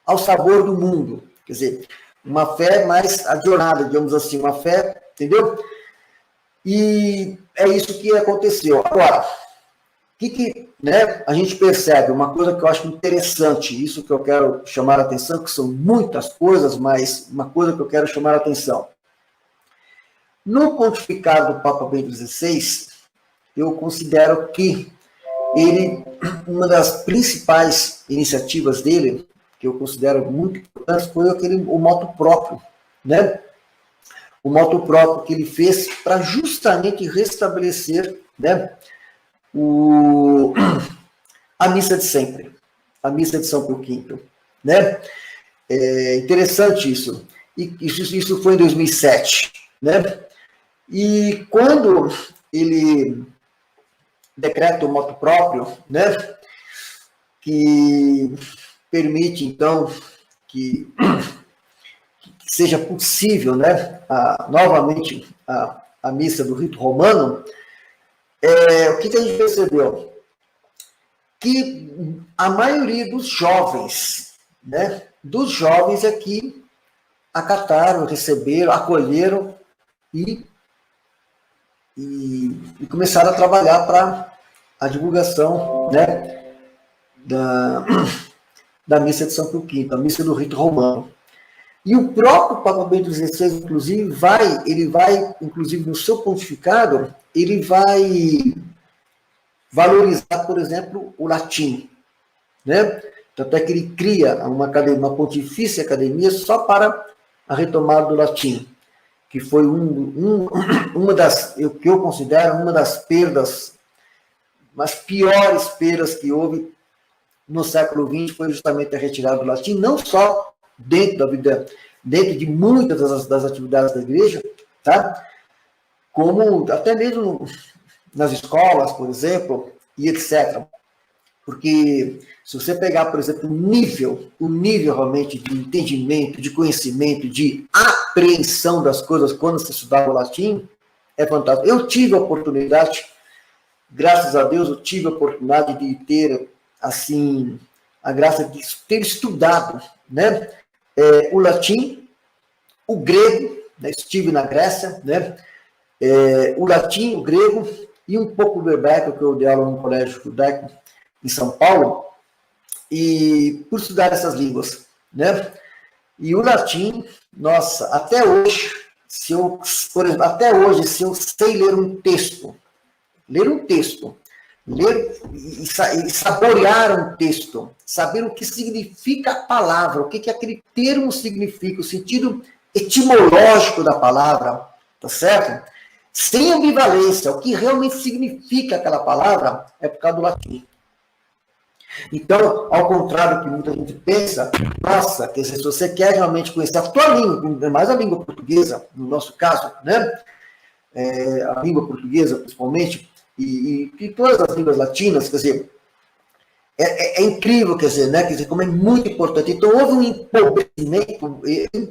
ao sabor do mundo, quer dizer, uma fé mais adornada, digamos assim, uma fé, entendeu? E é isso que aconteceu. Agora, o que a gente percebe? Uma coisa que eu acho interessante, isso que eu quero chamar a atenção, que são muitas coisas, mas uma coisa que eu quero chamar a atenção. No pontificado do Papa Bento XVI, eu considero que uma das principais iniciativas dele, que eu considero muito importante, foi o motu próprio, né? O motu próprio que ele fez para justamente restabelecer, né, a missa de sempre, a missa de São Pio V, né? É interessante isso. E isso foi em 2007, né? E quando ele decreta o motu próprio, né, que permite, então, que seja possível, né, novamente, a missa do rito romano, o que a gente percebeu? Que a maioria dos jovens, né, aqui acataram, receberam, acolheram e começaram a trabalhar para a divulgação, né, da missa de São Pio V, a missa do rito romano. E o próprio Papa Bento XVI, inclusive, inclusive no seu pontificado, ele vai valorizar, por exemplo, o latim, né? Tanto é que ele cria uma pontifícia academia só para a retomada do latim, que foi uma das, que eu considero uma das perdas, as piores perdas que houve no século XX, foi justamente a retirada do latim, não só dentro de muitas das atividades da igreja, tá? Como até mesmo nas escolas, por exemplo, e etc. Porque se você pegar, por exemplo, o nível realmente de entendimento, de conhecimento, de apreensão das coisas quando se estudava o latim, é fantástico. Eu tive a oportunidade, graças a Deus, eu tive a oportunidade de ter, assim, a graça de ter estudado, né, o latim, o grego, né, estive na Grécia, né, o latim, o grego e um pouco do hebraico, que eu dei aula no colégio judaico em São Paulo, e por estudar essas línguas, né? E o latim, nossa, até hoje, se eu sei ler um texto, ler e saborear um texto, saber o que significa a palavra, o que aquele termo significa, o sentido etimológico da palavra, tá certo? Sem ambivalência, o que realmente significa aquela palavra é por causa do latim. Então, ao contrário do que muita gente pensa, nossa, quer dizer, se você quer realmente conhecer a tua língua, mais a língua portuguesa, no nosso caso, né? A língua portuguesa, principalmente, e todas as línguas latinas, quer dizer, é incrível, quer dizer, né? Quer dizer, como é muito importante. Então, houve um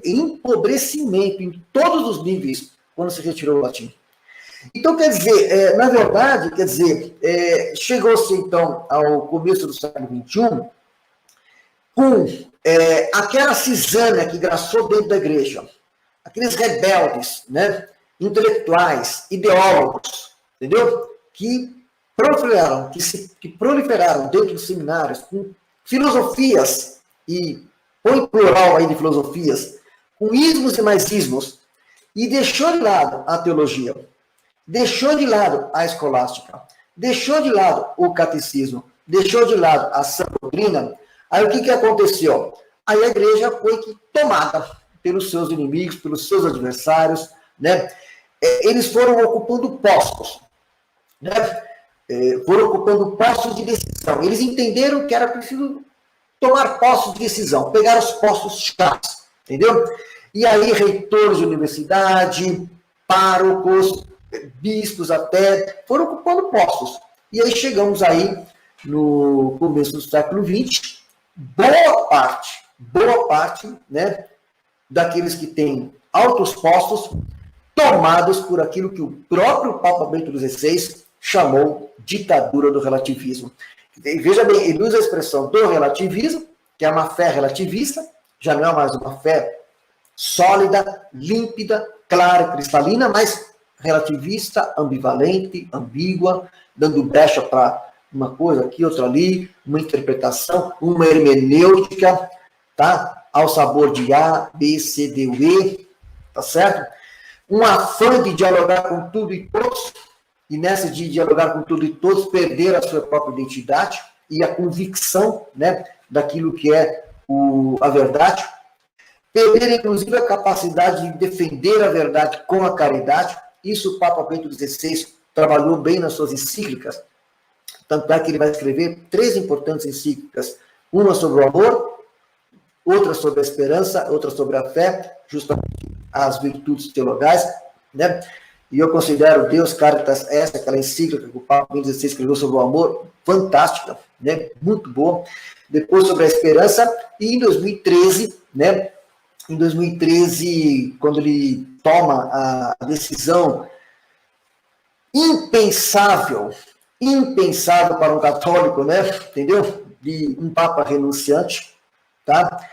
empobrecimento em todos os níveis quando se retirou o latim. Então, quer dizer, na verdade, quer dizer, chegou-se, então, ao começo do século XXI, com aquela cisânia que graçou dentro da igreja, aqueles rebeldes, né, intelectuais, ideólogos, entendeu? Que proliferaram dentro dos seminários com filosofias, e põe plural aí de filosofias, com ismos e mais ismos, e deixou de lado a teologia, deixou de lado a escolástica, deixou de lado o catecismo, deixou de lado a sã doutrina. Aí o que aconteceu? Aí a igreja foi tomada pelos seus inimigos, pelos seus adversários, né? Eles foram ocupando postos, né? Foram ocupando postos de decisão. Eles entenderam que era preciso tomar postos de decisão, pegar os postos chaves, entendeu? E aí reitores de universidade, párocos, bispos até, foram ocupando postos. E aí chegamos aí no começo do século XX, boa parte, né, daqueles que têm altos postos, tomados por aquilo que o próprio Papa Bento XVI chamou ditadura do relativismo. E veja bem, ele usa a expressão do relativismo, que é uma fé relativista, já não é mais uma fé sólida, límpida, clara, cristalina, mas relativista, ambivalente, ambígua, dando brecha para uma coisa aqui, outra ali, uma interpretação, uma hermenêutica, tá? Ao sabor de A, B, C, D, E, tá certo? Um afã de dialogar com tudo e todos, e nessa de dialogar com tudo e todos, perder a sua própria identidade e a convicção, né, daquilo que é a verdade, perder, inclusive, a capacidade de defender a verdade com a caridade. Isso o Papa Bento XVI trabalhou bem nas suas encíclicas, tanto é que ele vai escrever 3 importantes encíclicas, uma sobre o amor, outra sobre a esperança, outra sobre a fé, justamente as virtudes teologais, né? E eu considero Deus Caritas aquela encíclica que o Papa Bento XVI escreveu sobre o amor, fantástica, né? Muito boa. Depois sobre a esperança, e em 2013, né? Em 2013, quando ele toma a decisão impensável para um católico, né? Entendeu? De um Papa renunciante, tá?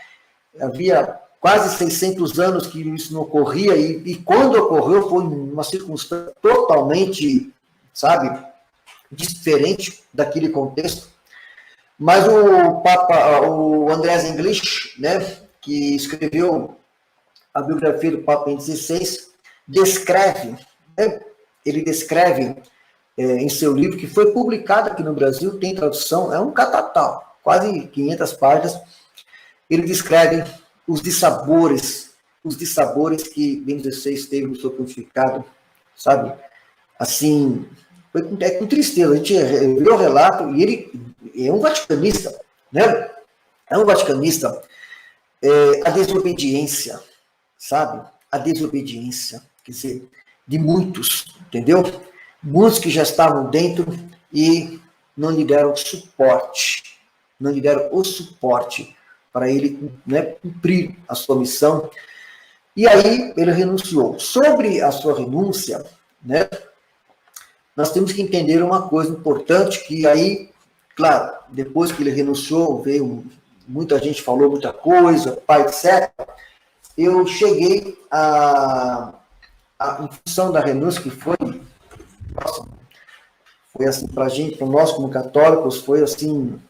Havia quase 600 anos que isso não ocorria, e quando ocorreu foi uma circunstância totalmente, sabe, diferente daquele contexto. Mas o Andreas English, né, que escreveu a biografia do Papa Bento XVI, descreve, né, ele descreve em seu livro, que foi publicado aqui no Brasil, tem tradução, é um catatal, quase 500 páginas, ele descreve os dissabores que Bento XVI teve no seu pontificado, sabe? Assim, foi com tristeza. A gente viu o relato, e ele é um vaticanista, né? É um vaticanista. A desobediência, sabe? A desobediência, quer dizer, de muitos, entendeu? Muitos que já estavam dentro e não lhe deram suporte, para ele, né, cumprir a sua missão. E aí ele renunciou. Sobre a sua renúncia, né, nós temos que entender uma coisa importante, que aí, claro, depois que ele renunciou, veio muita gente, falou muita coisa, pai, etc. Eu cheguei em função da renúncia, que foi assim, para a gente, para nós como católicos, foi assim,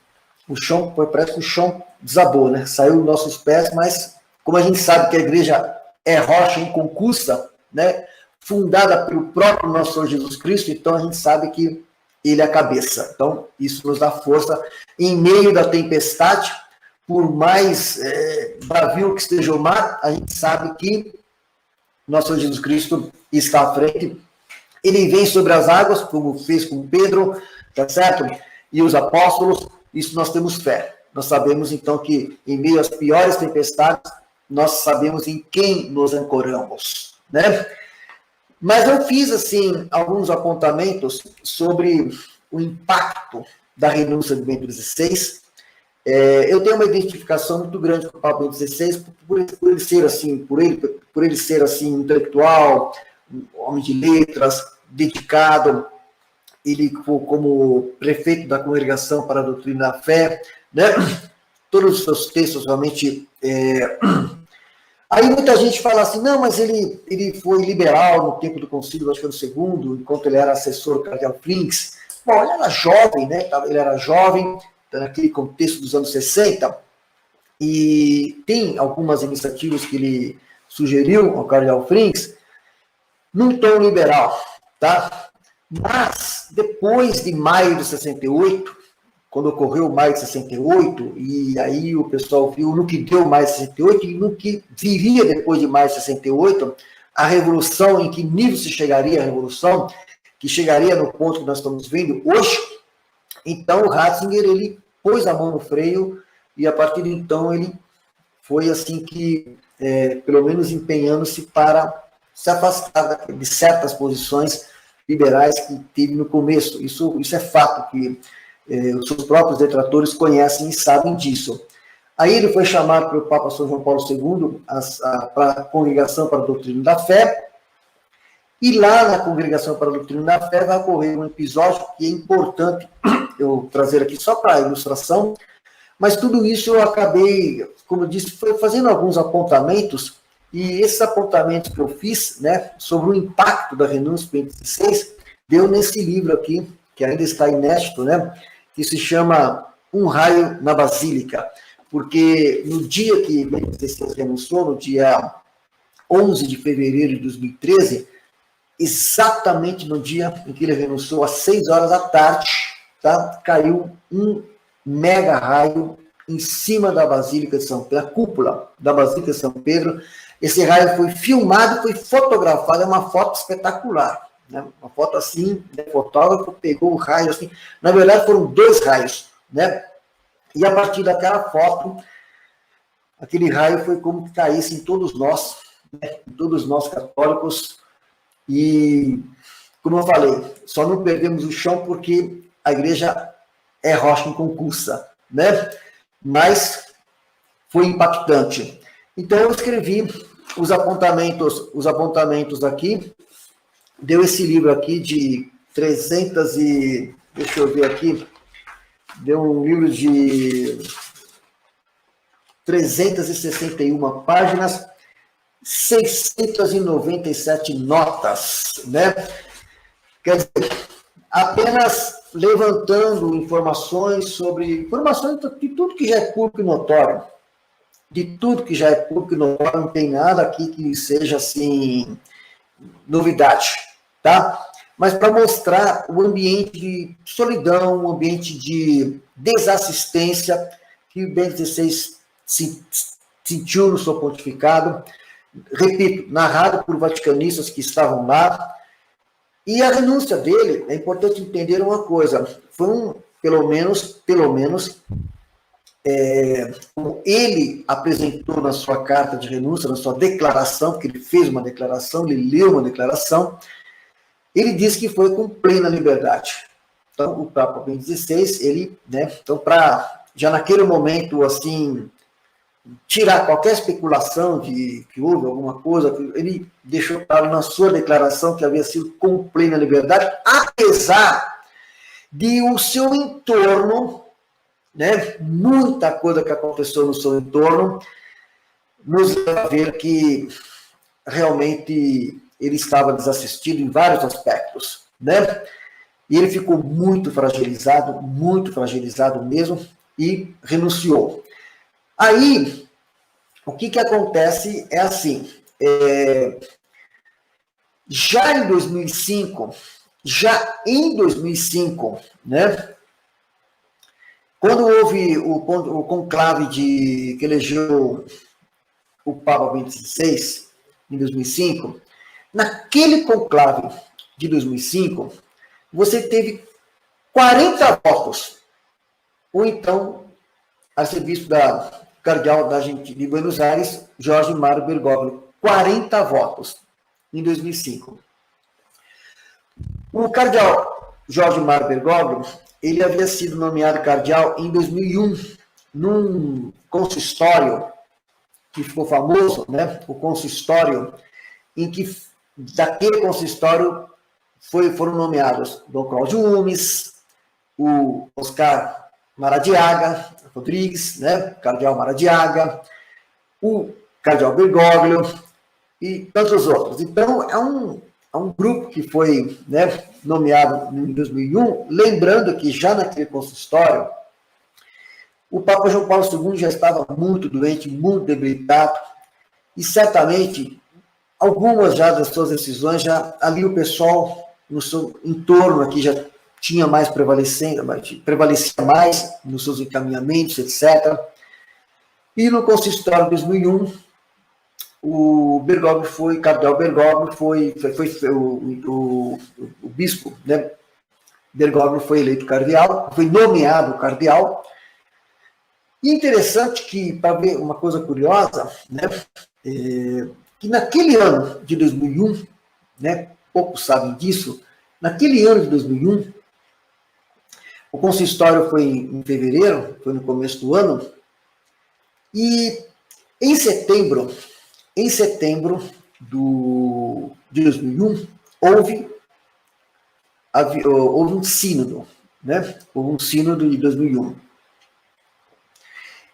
parece que o chão desabou, né? Saiu dos nossos pés, mas como a gente sabe que a igreja é rocha inconcussa, né? Fundada pelo próprio nosso Senhor Jesus Cristo, então a gente sabe que ele é a cabeça. Então, isso nos dá força em meio da tempestade, por mais bravio que esteja o mar, a gente sabe que nosso Senhor Jesus Cristo está à frente. Ele vem sobre as águas, como fez com Pedro, tá certo? E os apóstolos, isso nós temos fé. Nós sabemos, então, que em meio às piores tempestades, nós sabemos em quem nos ancoramos, né? Mas eu fiz, assim, alguns apontamentos sobre o impacto da renúncia de Bento XVI. Eu tenho uma identificação muito grande com o Papa Bento XVI, por ele ser assim, por ele ser assim, intelectual, um homem de letras, dedicado. Ele, como prefeito da Congregação para a Doutrina da Fé, né? Todos os seus textos realmente... Aí muita gente fala assim, não, mas ele foi liberal no tempo do Concílio Vaticano II, enquanto ele era assessor do cardeal Frings. Bom, ele era jovem, né? Ele era jovem, naquele contexto dos anos 60, e tem algumas iniciativas que ele sugeriu ao cardeal Frings, num tom liberal, tá? Mas, depois de maio de 68, quando ocorreu maio de 68, e aí o pessoal viu no que deu maio de 68 e no que viria depois de maio de 68, a revolução, em que nível se chegaria a revolução, que chegaria no ponto que nós estamos vendo hoje. Então o Ratzinger, ele pôs a mão no freio, e a partir de então ele foi assim que, pelo menos empenhando-se para se afastar de certas posições liberais que teve no começo. Isso é fato, que os seus próprios detratores conhecem e sabem disso. Aí ele foi chamado pelo Papa São João Paulo II para a Congregação para a Doutrina da Fé, e lá na Congregação para a Doutrina da Fé vai ocorrer um episódio que é importante eu trazer aqui só para ilustração, mas tudo isso eu acabei, como eu disse, foi fazendo alguns apontamentos, e esses apontamentos que eu fiz, né, sobre o impacto da renúncia de Bento XVI, deu nesse livro aqui, que ainda está inédito, né, que se chama Um Raio na Basílica, porque no dia que Bento XVI renunciou, no dia 11 de fevereiro de 2013, exatamente no dia em que ele renunciou, às 6 horas da tarde, tá, caiu um mega raio em cima da Basílica de São Pedro, a cúpula da Basílica de São Pedro. Esse raio foi filmado, foi fotografado, é uma foto espetacular, né? Uma foto assim, o fotógrafo pegou o raio assim, na verdade foram 2 raios, né? E a partir daquela foto, aquele raio foi como que caísse em todos nós, né? Em todos nós católicos, e, como eu falei, só não perdemos o chão porque a igreja é rocha inconcursa, né? Mas foi impactante. Então eu escrevi os apontamentos aqui, deu esse livro aqui de 300 e... deixa eu ver aqui, deu um livro de 361 páginas, 697 notas, né? Quer dizer, apenas levantando informações de tudo que já é público e notório. De tudo que já é público e notório, não tem nada aqui que seja, assim, novidade, tá? Mas para mostrar o ambiente de solidão, o ambiente de desassistência que o Bento XVI sentiu no seu pontificado, repito, narrado por vaticanistas que estavam lá. E a renúncia dele, é importante entender uma coisa, foi pelo menos, como ele apresentou na sua carta de renúncia, na sua declaração, que ele fez uma declaração, ele leu uma declaração, ele disse que foi com plena liberdade. Então, o Papa Bento XVI, ele, né, então, para já naquele momento, assim, tirar qualquer especulação de que houve alguma coisa, ele deixou claro na sua declaração que havia sido com plena liberdade, apesar de o seu entorno, né, muita coisa que aconteceu no seu entorno, nos leva a ver que realmente ele estava desassistido em vários aspectos, né? E ele ficou muito fragilizado mesmo, e renunciou. Aí, o que acontece é assim, já em 2005, né, quando houve o conclave que elegeu o Papa Bento XVI, em 2005, naquele conclave de 2005, você teve 40 votos. ou então arcebispo cardeal da Argentina de Buenos Aires, Jorge Mário Bergoglio, 40 votos em 2005. O cardeal Jorge Mário Bergoglio, ele havia sido nomeado cardeal em 2001, num consistório que ficou famoso, né? O consistório em que, daquele consistório, foram nomeados Dom Cláudio Umes, o Oscar Maradiaga Rodrigues, né? Cardeal Maradiaga, o cardeal Bergoglio e tantos outros. Então, é um grupo que foi, né, nomeado em 2001, lembrando que já naquele consistório, o Papa João Paulo II já estava muito doente, muito debilitado, e certamente algumas já das suas decisões, já ali o pessoal no seu entorno aqui já tinha mais prevalecia mais nos seus encaminhamentos, etc. E no consistório de 2001, o cardeal Bergoglio o bispo, né? Bergoglio foi eleito cardeal, foi nomeado cardeal. E interessante que, para ver uma coisa curiosa, né, que naquele ano de 2001, né, poucos sabem disso, naquele ano de 2001, o consistório foi em fevereiro, foi no começo do ano, e em setembro de 2001, houve um sínodo, né? Houve um sínodo de 2001.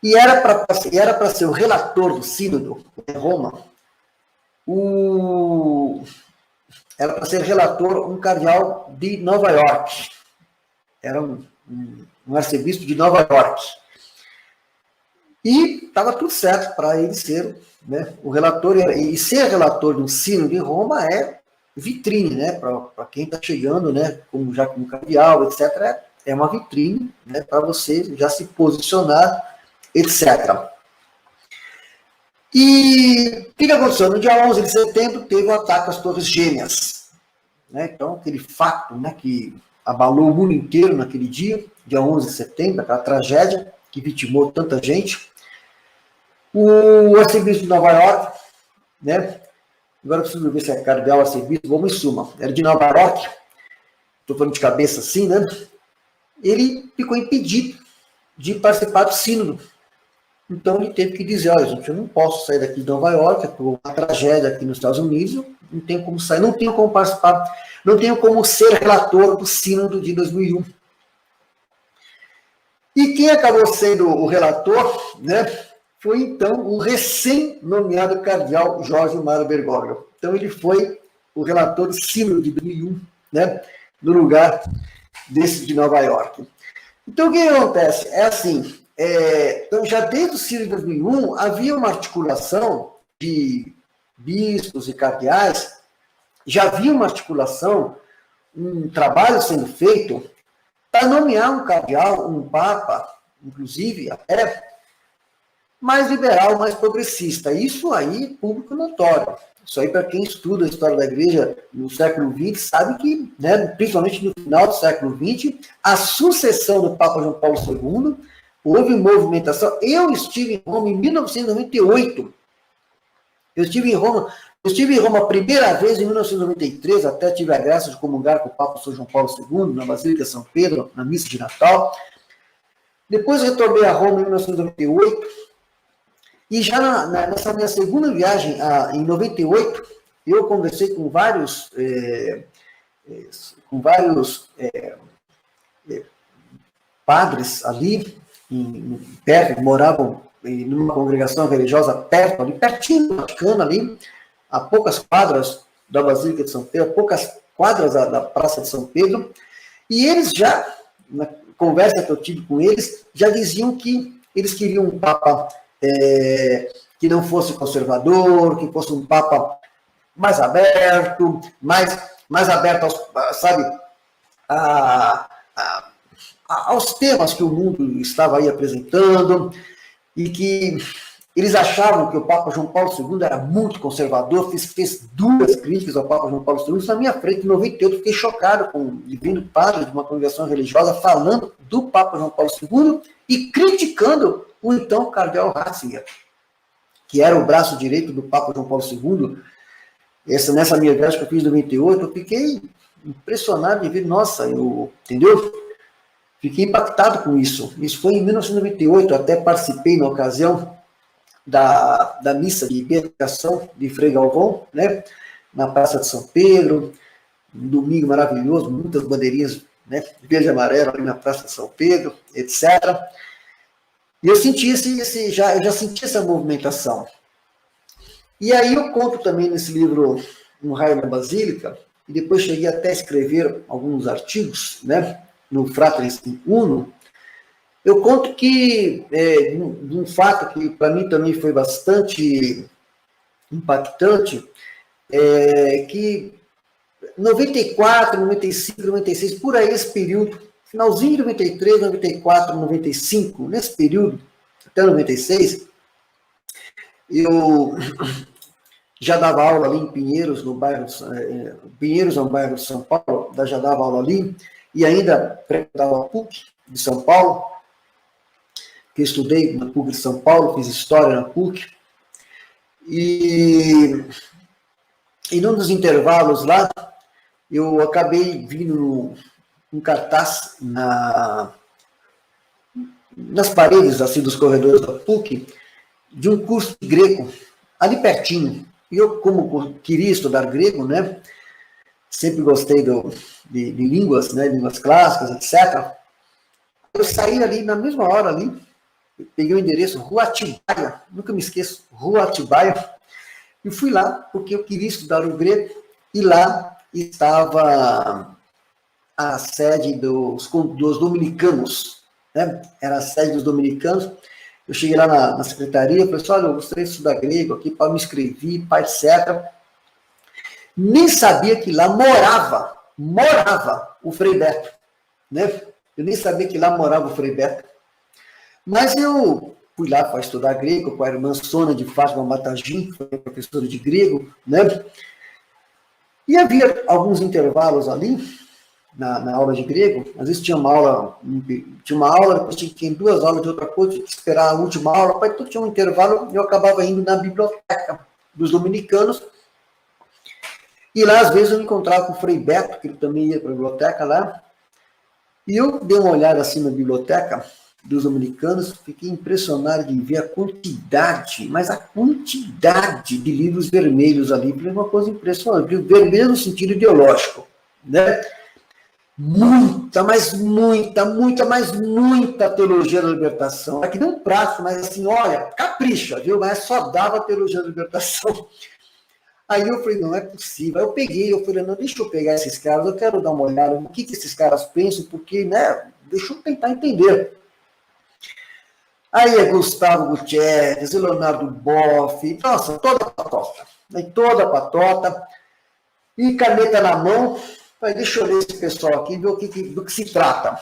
E era para ser o relator do sínodo em Roma, era para ser relator um cardeal de Nova York. Era um arcebispo de Nova York. E estava tudo certo para ele ser, né, o relator. E ser relator de um sínodo em Roma é vitrine, né, para quem está chegando, né, como cardeal, etc. É uma vitrine, né, para você já se posicionar, etc. E o que aconteceu? No dia 11 de setembro teve o ataque às Torres Gêmeas. Né? Então, aquele fato, né, que abalou o mundo inteiro naquele dia 11 de setembro, aquela tragédia que vitimou tanta gente. O arcebispo de Nova York, né? Agora eu preciso ver se é cardeal arcebispo, vamos em suma. Era de Nova York, estou falando de cabeça assim, né? Ele ficou impedido de participar do sínodo. Então ele teve que dizer, olha, gente, eu não posso sair daqui de Nova York, é uma tragédia aqui nos Estados Unidos, não tenho como sair, não tenho como participar, não tenho como ser relator do sínodo de 2001. E quem acabou sendo o relator, né, foi então o recém-nomeado cardeal Jorge Mário Bergoglio. Então ele foi o relator do sínodo de 2001, né, no lugar desse de Nova York. Então o que acontece? É assim, então já desde o sínodo de 2001 havia uma articulação de bispos e cardeais, já havia uma articulação, um trabalho sendo feito para nomear um cardeal, um papa, inclusive até mais liberal, mais progressista. Isso aí, público notório. Isso aí, para quem estuda a história da igreja no século XX, sabe que, né, principalmente no final do século XX, a sucessão do Papa João Paulo II, houve movimentação. Eu estive em Roma em 1998. Eu estive em Roma a primeira vez em 1993, até tive a graça de comungar com o Papa São João Paulo II, na Basílica São Pedro, na missa de Natal. Depois retornei a Roma em 1998, e já nessa minha segunda viagem, em 98, eu conversei com vários padres ali, perto, moravam numa congregação religiosa perto, ali, pertinho do Vaticano, ali, a poucas quadras da Basílica de São Pedro, a poucas quadras da Praça de São Pedro, e eles já, na conversa que eu tive com eles, já diziam que eles queriam um Papa que não fosse conservador, que fosse um Papa mais aberto, mais aberto aos, sabe, aos temas que o mundo estava aí apresentando, e que Eles achavam que o Papa João Paulo II era muito conservador, fez 2 críticas ao Papa João Paulo II. Isso na minha frente, em 98, fiquei chocado com vindo padre de uma congregação religiosa falando do Papa João Paulo II e criticando o então cardeal Ratzinger, que era o braço direito do Papa João Paulo II. Nessa minha viagem que eu fiz em 98, eu fiquei impressionado de ver, nossa, entendeu? Fiquei impactado com isso. Isso foi em 1998, até participei na ocasião da missa de beatificação de Frei Galvão, né, na Praça de São Pedro, um domingo maravilhoso, muitas bandeirinhas, né, verde e amarelo ali na Praça de São Pedro, etc. E eu senti eu já senti essa movimentação. E aí eu conto também nesse livro Um Raio na Basílica, e depois cheguei até a escrever alguns artigos, né, no Fratres Uno. Eu conto que, de um fato que para mim também foi bastante impactante, que 94, 95, 96, por aí esse período, finalzinho de 93, 94, 95, nesse período, até 96, eu já dava aula ali em Pinheiros, no bairro, Pinheiros é um bairro de São Paulo, já dava aula ali, e ainda frequentava a PUC de São Paulo, que eu estudei na PUC de São Paulo, fiz História na PUC, e num dos intervalos lá, eu acabei vindo um cartaz nas paredes assim, dos corredores da PUC, de um curso de grego, ali pertinho. E eu, como queria estudar grego, né, sempre gostei de línguas, né, línguas clássicas, etc., eu saí ali, na mesma hora ali, peguei o endereço, Rua Atibaia, nunca me esqueço, Rua Atibaia, e fui lá, porque eu queria estudar o grego, e lá estava a sede dos dominicanos, né? Era a sede dos dominicanos. Eu cheguei lá na secretaria, falei assim, olha, eu gostaria de estudar grego aqui, para me inscrever, etc. Nem sabia que lá morava o Frei Beto, né? Eu nem sabia que lá morava o Frei Beto. Mas eu fui lá para estudar grego com a irmã Sônia de Fátima Matagim, que foi professora de grego, né? E havia alguns intervalos ali, na aula de grego. Às vezes tinha uma aula, depois tinha 2 aulas de outra coisa, tinha que esperar a última aula, depois tinha um intervalo e eu acabava indo na biblioteca dos dominicanos. E lá, às vezes, eu me encontrava com o Frei Beto, que ele também ia para a biblioteca lá. E eu dei uma olhada assim na biblioteca dos dominicanos, fiquei impressionado de ver a quantidade, mas a quantidade de livros vermelhos ali, foi uma coisa impressionante, vermelho no sentido ideológico, né? Muita teologia da libertação. Aqui não prazo, mas assim, olha, capricha, viu? Mas só dava teologia da libertação. Aí eu falei, não é possível. Aí eu falei, não, deixa eu pegar esses caras, eu quero dar uma olhada no que esses caras pensam, porque, né, deixa eu tentar entender. Aí é Gustavo Gutierrez, Leonardo Boff, nossa, toda a patota, e caneta na mão, falei, deixa eu ler esse pessoal aqui, ver do que se trata.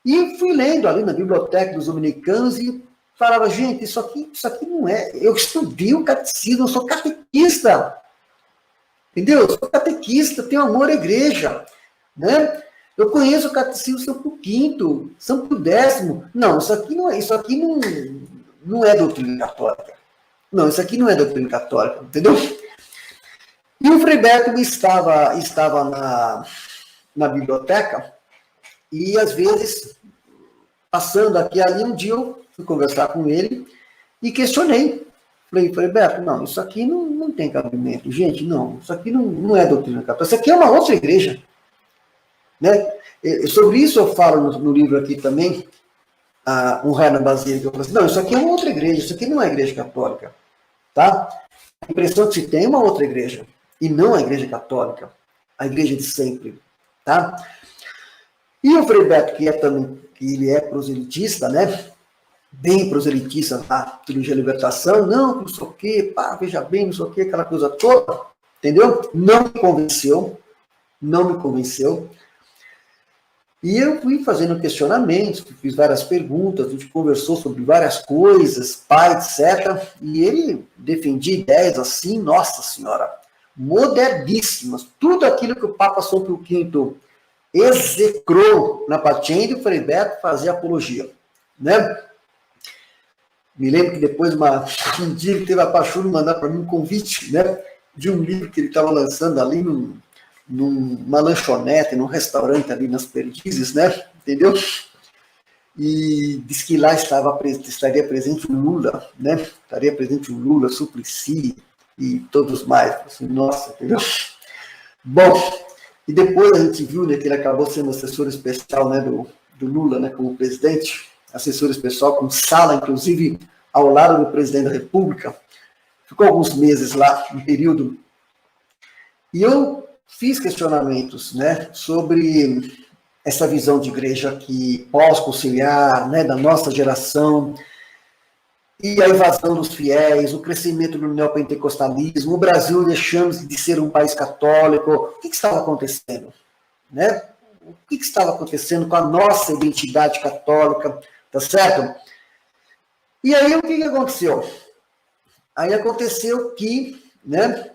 E fui lendo ali na biblioteca dos dominicanos e falava, gente, isso aqui não é, eu estudei o catecismo, eu sou catequista, entendeu? Eu sou catequista, tenho amor à igreja, né? Eu conheço o catecismo São Pio V, São Pio X. Não, isso aqui não é doutrina católica. Não, isso aqui não é doutrina católica, entendeu? E o Frei Beto estava na biblioteca e, às vezes, passando aqui ali, um dia eu fui conversar com ele e questionei. Falei, Frei Beto, não, isso aqui não tem cabimento. Gente, não, isso aqui não é doutrina católica. Isso aqui é uma outra igreja. Né? Sobre isso eu falo no livro aqui também, Um Raio na Basílica. Eu falo assim, não, isso aqui é uma outra igreja, isso aqui não é a igreja católica. Tá? A impressão que se tem é uma outra igreja, e não a igreja católica, a igreja de sempre. Tá? E o Frei Beto, que ele é proselitista, né? Bem proselitista da teologia da libertação, não sei o quê, pá, veja bem, não sei o quê, aquela coisa toda, entendeu? Não me convenceu. E eu fui fazendo questionamentos, fiz várias perguntas, a gente conversou sobre várias coisas, pai, etc. E ele defendia ideias assim, nossa senhora, moderníssimas. Tudo aquilo que o Papa São Pio V execrou na Pacem, o Frei Beto fazia apologia, né? Me lembro que depois, um dia, ele teve a paixão de mandar para mim um convite, né, de um livro que ele estava lançando ali numa lanchonete, num restaurante ali nas Perdizes, né, entendeu? E disse que lá estaria presente o Lula, né, estaria presente o Lula, Suplicy e todos mais. Assim, nossa, entendeu? Bom, e depois a gente viu, né, que ele acabou sendo assessor especial, né, do Lula, né, como presidente, assessor especial com sala, inclusive, ao lado do presidente da República. Ficou alguns meses lá, um período. E eu fiz questionamentos, né, sobre essa visão de igreja que pós-conciliar, né, da nossa geração, e a invasão dos fiéis, o crescimento do neopentecostalismo, o Brasil deixando de ser um país católico. O que estava acontecendo? Né? O que estava acontecendo com a nossa identidade católica? Tá certo? E aí, o que aconteceu? Aí aconteceu que, né,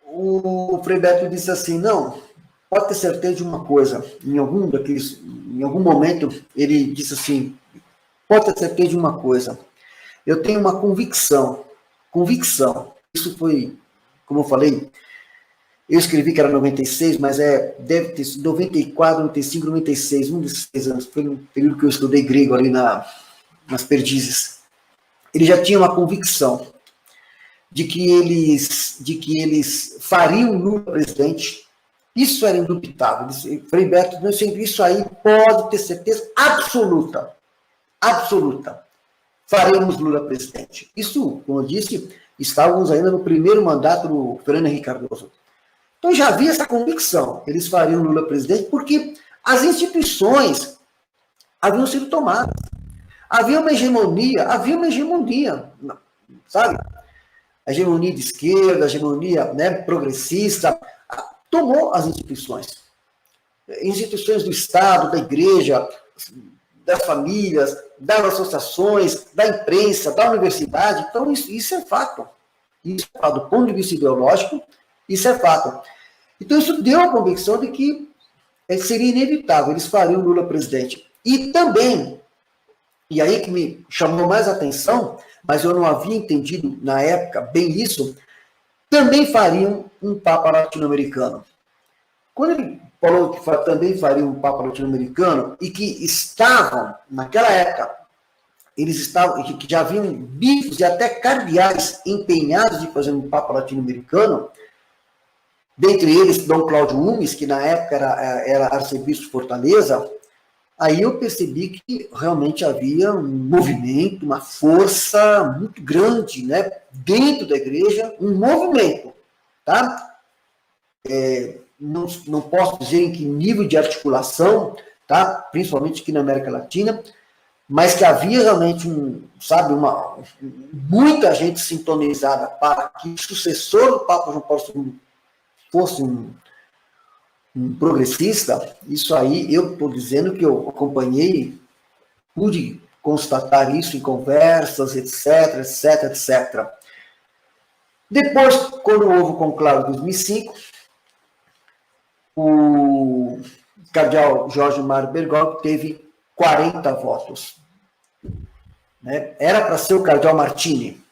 o Frei Beto disse assim, não, pode ter certeza de uma coisa, em algum momento, ele disse assim, pode ter certeza de uma coisa, eu tenho uma convicção, isso foi, como eu falei, eu escrevi que era 96, mas deve ter sido 94, 95, 96, um desses 6 anos, foi um período que eu estudei grego ali nas Perdizes. Ele já tinha uma convicção de que eles fariam Lula presidente. Isso era indubitável. Frei Beto, isso aí pode ter certeza absoluta. Faremos Lula presidente. Isso, como eu disse, estávamos ainda no primeiro mandato do Fernando Henrique Cardoso. Então já havia essa convicção, eles fariam Lula presidente, porque as instituições haviam sido tomadas. Havia uma hegemonia, sabe? A hegemonia de esquerda, a hegemonia, né, progressista, tomou as instituições do Estado, da igreja, das famílias, das associações, da imprensa, da universidade. Então, isso é fato. Isso é fato. Do ponto de vista ideológico, isso é fato. Então, isso deu a convicção de que seria inevitável, eles fariam Lula presidente. E também, e aí que me chamou mais a atenção, mas eu não havia entendido na época bem isso, também fariam um Papa latino-americano. Quando ele falou que também fariam um Papa latino-americano e que estavam, naquela época, que já haviam bispos e até cardeais empenhados de fazer um Papa latino-americano, dentre eles Dom Cláudio Umes, que na época era arcebispo de Fortaleza, aí eu percebi que realmente havia um movimento, uma força muito grande, né, dentro da igreja, um movimento, tá? Não posso dizer em que nível de articulação, tá? Principalmente aqui na América Latina, mas que havia realmente muita gente sintonizada para que o sucessor do Papa João Paulo II fosse um progressista. Isso aí eu estou dizendo que eu acompanhei, pude constatar isso em conversas, etc. Depois, quando houve o conclave de 2005, o cardeal Jorge Mário Bergoglio teve 40 votos. Né? Era para ser o cardeal Martini,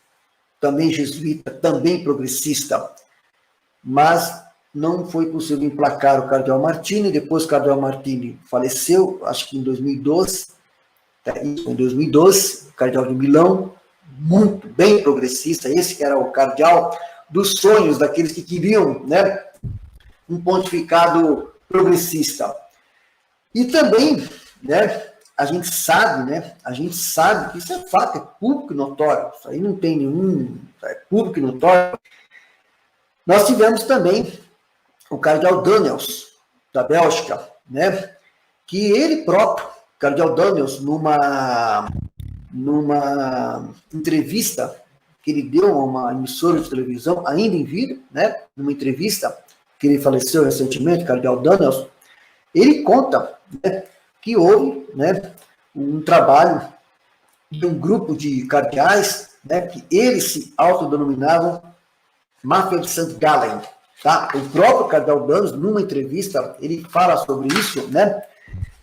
também jesuíta, também progressista, mas não foi possível emplacar o cardeal Martini. Depois o cardeal Martini faleceu, acho que em 2012, o cardeal de Milão, muito bem progressista, esse que era o cardeal dos sonhos daqueles que queriam, né, um pontificado progressista. E também, né, a gente sabe que isso é fato, é público e notório, isso aí não tem nenhum, é público e notório. Nós tivemos também o cardeal Daniels, da Bélgica, né, que ele próprio, cardeal Daniels, numa entrevista que ele deu a uma emissora de televisão, ainda em vida, né, numa entrevista que ele faleceu recentemente, cardeal Daniels, ele conta, né, que houve, né, um trabalho de um grupo de cardeais, né, que eles se autodenominavam Máfia de St. Gallen. Tá? O próprio cardeal Danos, numa entrevista, ele fala sobre isso, né?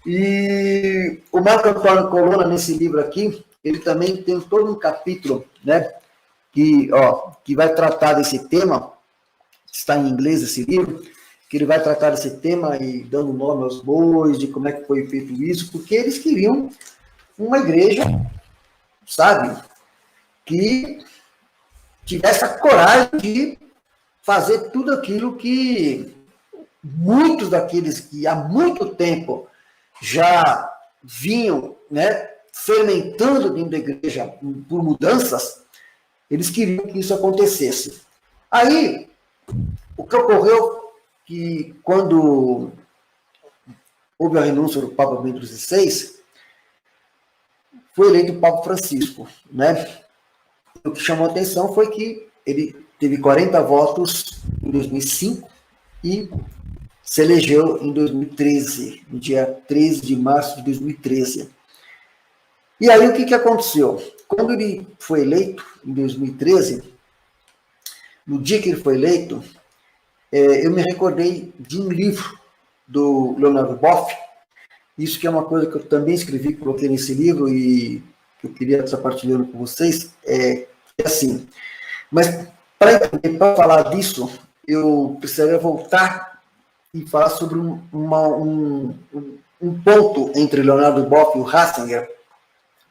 E o Marco Antônio Colonna, nesse livro aqui, ele também tem todo um capítulo, né, que vai tratar desse tema, está em inglês esse livro, que ele vai tratar desse tema e dando nome aos bois, de como é que foi feito isso, porque eles queriam uma igreja, sabe, que tivesse a coragem de fazer tudo aquilo que muitos daqueles que há muito tempo já vinham, né, fermentando dentro da igreja por mudanças, eles queriam que isso acontecesse. Aí, o que ocorreu que quando houve a renúncia do Papa Bento XVI, foi eleito o Papa Francisco, né? O que chamou a atenção foi que ele teve 40 votos em 2005 e se elegeu em 2013, no dia 13 de março de 2013. E aí o que aconteceu? Quando ele foi eleito, em 2013, no dia que ele foi eleito, eu me recordei de um livro do Leonardo Boff, isso que é uma coisa que eu também escrevi, coloquei nesse livro e que eu queria estar partilhando com vocês, é assim, mas para falar disso, eu precisaria voltar e falar sobre um ponto entre Leonardo Boff e o Ratzinger,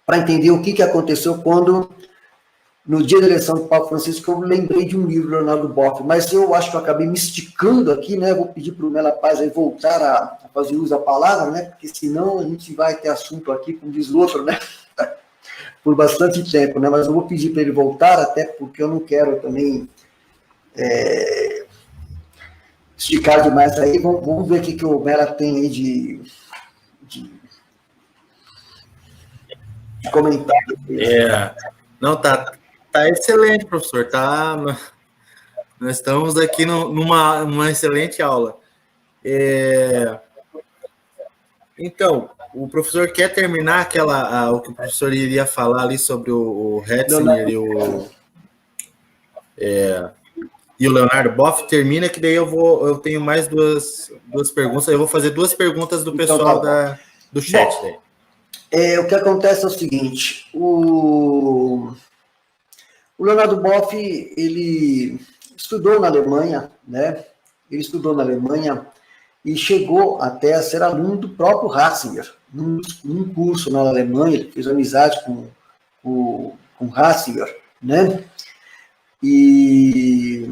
para entender o que aconteceu quando, no dia da eleição do Papa Francisco, eu lembrei de um livro do Leonardo Boff, mas eu acho que eu acabei me esticando aqui, né? Vou pedir para o Mela Paz aí voltar a fazer uso da palavra, né? Porque senão a gente vai ter assunto aqui, como diz o outro, né? Por bastante tempo, né? Mas eu vou pedir para ele voltar, até porque eu não quero também esticar demais aí. Vamos ver o que o Mela tem aí de comentário. Não, tá excelente, professor. Nós estamos aqui numa excelente aula. Então, o professor quer terminar o que o professor iria falar ali sobre o Ratzinger e o Leonardo Boff. Termina que daí eu tenho mais duas perguntas. Eu vou fazer duas perguntas do pessoal do chat. Bom, o que acontece é o seguinte, o Leonardo Boff, ele estudou na Alemanha, né? Ele estudou na Alemanha e chegou até a ser aluno do próprio Ratzinger, num curso na Alemanha. Ele fez amizade com Ratzinger, né? E,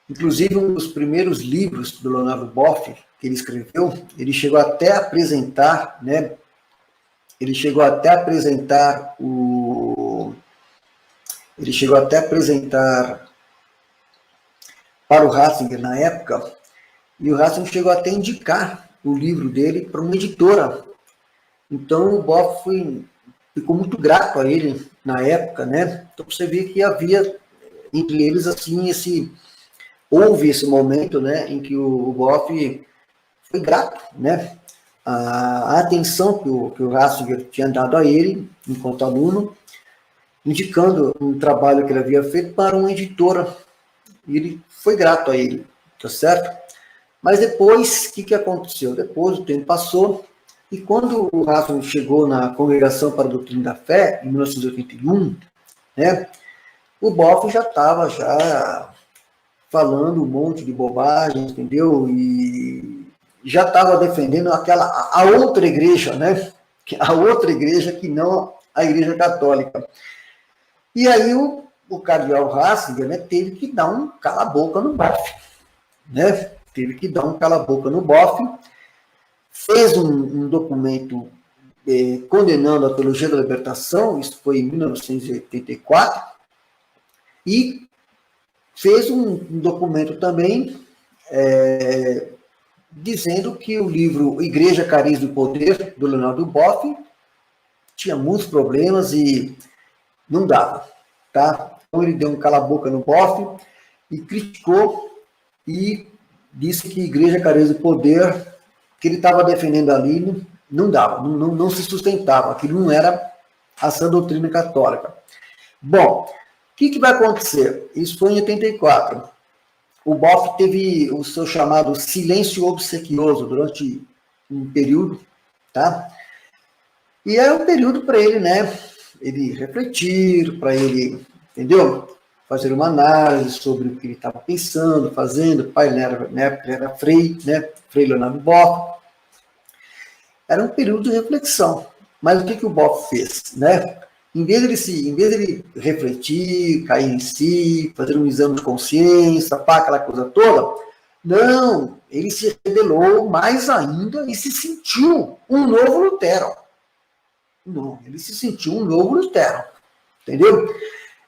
inclusive, um dos primeiros livros do Leonardo Boff que ele escreveu, ele chegou até a apresentar, né? Ele chegou até a apresentar para o Ratzinger na época, e o Ratzinger chegou até a indicar o livro dele para uma editora. Então o Boff ficou muito grato a ele na época, né? Então você vê que havia entre eles assim houve esse momento, né, em que o Boff foi grato, né? A atenção que o Ratzinger tinha dado a ele enquanto aluno, indicando um trabalho que ele havia feito para uma editora. E ele foi grato a ele, tá certo? Mas depois, o que aconteceu? Depois o tempo passou, e quando o Ratzinger chegou na Congregação para a Doutrina da Fé, em 1981, né, o Boff já estava falando um monte de bobagem, entendeu? E já estava defendendo a outra igreja, né? A outra igreja que não a Igreja Católica. E aí o cardeal Ratzinger, né, teve que dar um cala-boca no Boff, né? Teve que dar um cala-boca no Boff, fez um documento condenando a teologia da libertação, isso foi em 1984, e fez um documento também dizendo que o livro Igreja, Carisma e Poder, do Leonardo Boff, tinha muitos problemas e não dava, tá? Então ele deu um cala-boca no Boff e criticou e disse que a igreja carece de poder, que ele estava defendendo ali, não dava, não se sustentava, aquilo não era a sã doutrina católica. Bom, o que vai acontecer? Isso foi em 84. O Boff teve o seu chamado silêncio obsequioso durante um período, tá? E é um período para ele, né? Ele refletir, para ele, entendeu? Fazer uma análise sobre o que ele estava pensando, fazendo. O pai era, né, era Frei, né? Frei Leonardo Boff. Era um período de reflexão. Mas o que o Boff fez, né? Em vez de ele refletir, cair em si, fazer um exame de consciência, pá, aquela coisa toda, não, ele se rebelou mais ainda e se sentiu um novo Lutero. Não, ele se sentiu um novo Lutero, entendeu?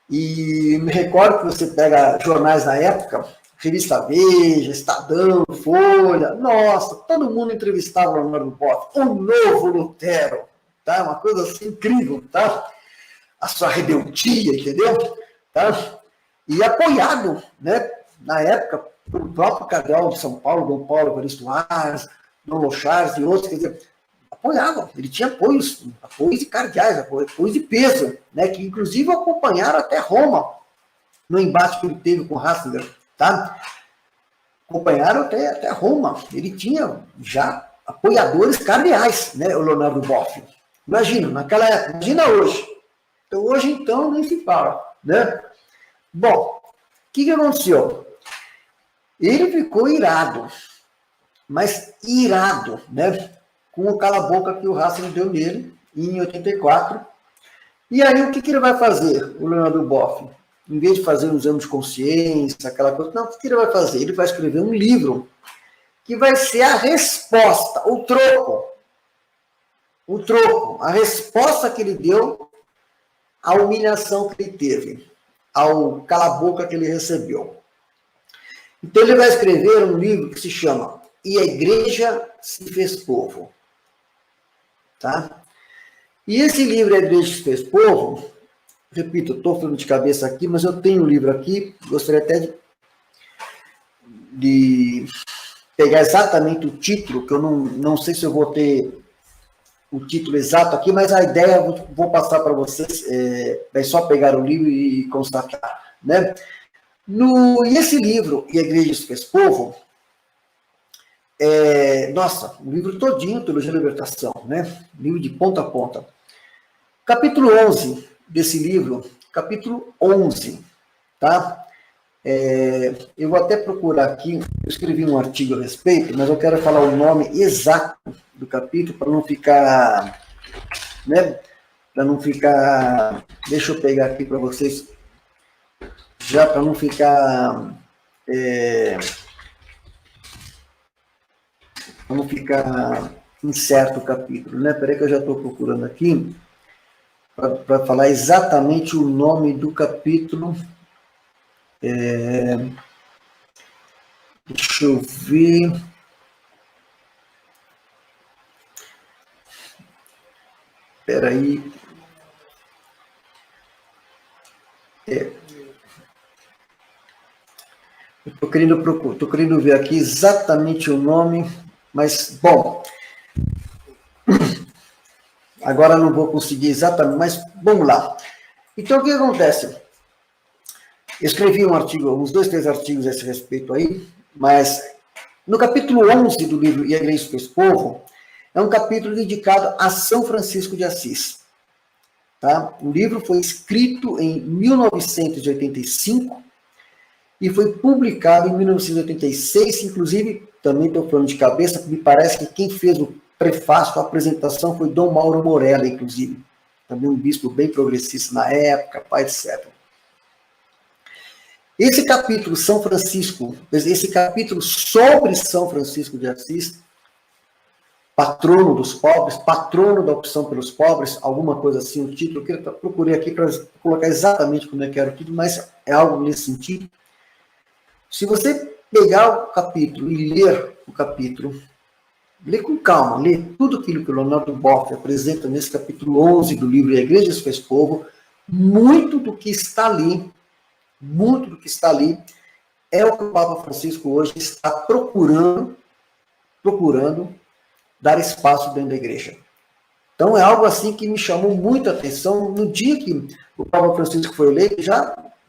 E me recordo que você pega jornais na época, Revista Veja, Estadão, Folha, nossa, todo mundo entrevistava o Leonardo Boff, um novo Lutero, tá? Uma coisa assim incrível, tá? A sua rebeldia, entendeu? Tá? E apoiado, né, na época, pelo próprio cardeal de São Paulo, Dom Paulo Evaristo Arce, Dom Lochares e outros, quer dizer, apoiavam, ele tinha apoios de cardeais, apoios de peso, né, que inclusive acompanharam até Roma, no embate que ele teve com Ratzinger, tá? Acompanharam até Roma, ele tinha já apoiadores cardeais, né, o Leonardo Boff. Imagina, naquela época, imagina hoje. Então, hoje, então, nem se fala, né? Bom, o que aconteceu? Ele ficou irado, mas irado, né? Com o cala-boca que o Ratzinger deu nele, em 84. E aí, o que ele vai fazer, o Leonardo Boff? Em vez de fazer um exame de consciência, aquela coisa, não, o que ele vai fazer? Ele vai escrever um livro que vai ser a resposta, o troco, a resposta que ele deu à humilhação que ele teve, ao cala-boca que ele recebeu. Então, ele vai escrever um livro que se chama E a Igreja se Fez Povo. Tá? E esse livro, A Igreja se Fez Povo, repito, eu estou falando de cabeça aqui, mas eu tenho um livro aqui, gostaria até de pegar exatamente o título, que eu não sei se eu vou ter o título exato aqui, mas a ideia eu vou passar para vocês, é só pegar o livro e constatar, né? E esse livro, E a Igreja se Fez Povo, nossa, um livro todinho, Teologia da Libertação, né? Livro de ponta a ponta. Capítulo 11 desse livro, capítulo 11, tá? Eu vou até procurar aqui, eu escrevi um artigo a respeito, mas eu quero falar o nome exato do capítulo para não ficar, né? Para não ficar, deixa eu pegar aqui para vocês, já para não ficar, para não ficar incerto o capítulo, né? Peraí que eu já estou procurando aqui para falar exatamente o nome do capítulo. Deixa eu ver. Espera aí. Estou querendo ver aqui exatamente o nome, mas, bom, agora não vou conseguir exatamente, mas vamos lá. Então, o que acontece? Escrevi um artigo, uns 2, 3 artigos a esse respeito aí, mas no capítulo 11 do livro E a Igreja se Fez Povo, é um capítulo dedicado a São Francisco de Assis. Tá? O livro foi escrito em 1985 e foi publicado em 1986, inclusive, também estou falando de cabeça, me parece que quem fez o prefácio, a apresentação, foi Dom Mauro Morella, inclusive. Também um bispo bem progressista na época, pai, etc. Esse capítulo São Francisco, esse capítulo sobre São Francisco de Assis, patrono dos pobres, patrono da opção pelos pobres, alguma coisa assim, o título, eu procurei aqui para colocar exatamente como é que era o título, mas é algo nesse sentido. Se você pegar o capítulo e ler o capítulo, ler com calma, ler tudo aquilo que o Leonardo Boff apresenta nesse capítulo 11 do livro A Igreja se Fez Povo, muito do que está ali é o que o Papa Francisco hoje está procurando dar espaço dentro da igreja. Então, é algo assim que me chamou muita atenção no dia que o Papa Francisco foi eleito,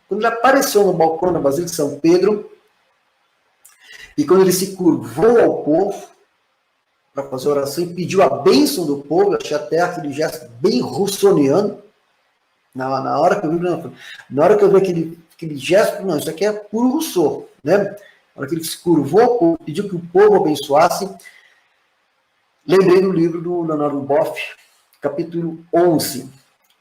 quando ele apareceu no balcão da Basílica de São Pedro, e quando ele se curvou ao povo para fazer oração e pediu a bênção do povo, eu achei até aquele gesto bem russoniano. Na hora que eu vi aquele gesto, não, isso aqui é puro Rousseau, né? Na hora que ele se curvou ao povo, pediu que o povo abençoasse, lembrei do livro do Leonardo Boff, capítulo 11,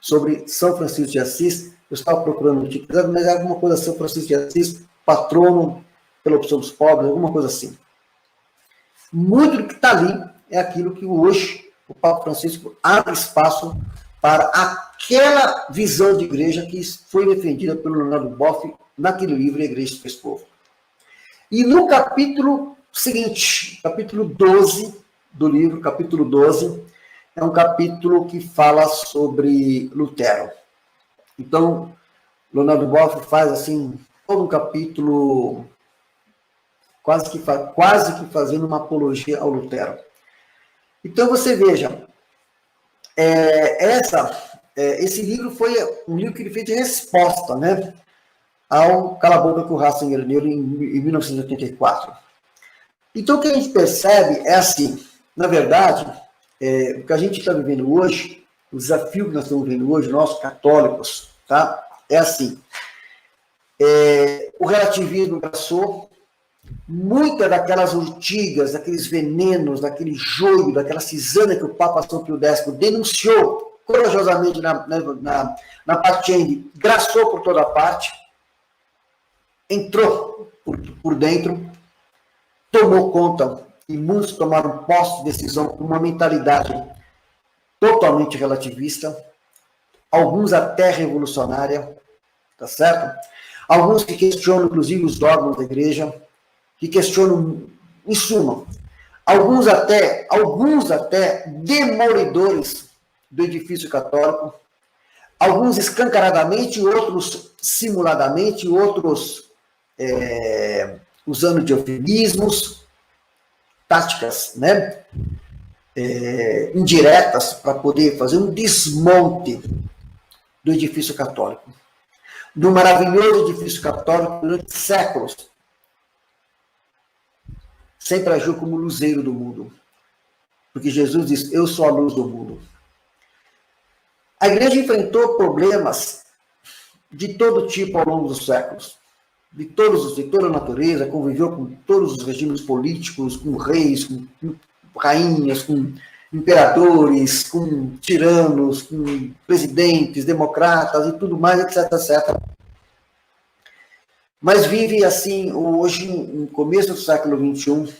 sobre São Francisco de Assis. Eu estava procurando o título, mas é alguma coisa São Francisco de Assis, patrono pela opção dos pobres, alguma coisa assim. Muito do que está ali é aquilo que hoje o Papa Francisco abre espaço para aquela visão de igreja que foi defendida pelo Leonardo Boff naquele livro, A Igreja Fez Povo. E no capítulo seguinte, capítulo 12 do livro, capítulo 12, é um capítulo que fala sobre Lutero. Então, Leonardo Boff faz assim todo um capítulo quase que fazendo uma apologia ao Lutero. Então você veja, esse livro foi um livro que ele fez de resposta, né, ao Cala a Boca que o Ratzinger leu em 1984. Então o que a gente percebe é assim, na verdade, o que a gente está vivendo hoje, o desafio que nós estamos vivendo hoje, nós católicos, tá, é assim, o relativismo passou, muitas daquelas urtigas, daqueles venenos, daquele joio, daquela cisânia que o Papa São Pio X denunciou corajosamente na Pachende, graçou por toda parte, entrou por dentro, tomou conta, e muitos tomaram posse de decisão com uma mentalidade totalmente relativista, alguns até revolucionária, tá certo? Alguns que questionam, inclusive, os dogmas da igreja, que questionam, em suma, alguns até demolidores do edifício católico, alguns escancaradamente, outros simuladamente, outros usando de eufemismos, táticas, né, indiretas, para poder fazer um desmonte do edifício católico. Do maravilhoso edifício católico durante séculos, sempre agiu como luzeiro do mundo. Porque Jesus diz, eu sou a luz do mundo. A igreja enfrentou problemas de todo tipo ao longo dos séculos. De toda a natureza, conviveu com todos os regimes políticos, com reis, com rainhas, com imperadores, com tiranos, com presidentes, democratas e tudo mais, etc, etc. Mas vive assim, hoje, no começo do século XXI,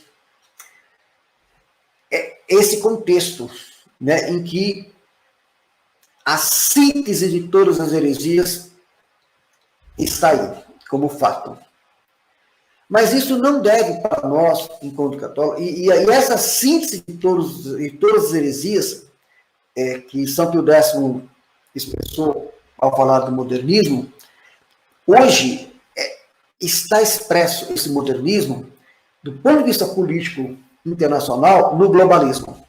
esse contexto, né, em que a síntese de todas as heresias está aí, como fato. Mas isso não deve para nós, enquanto católicos, e essa síntese de todas as heresias que São Pio X expressou ao falar do modernismo, hoje está expresso esse modernismo, do ponto de vista político internacional, no globalismo.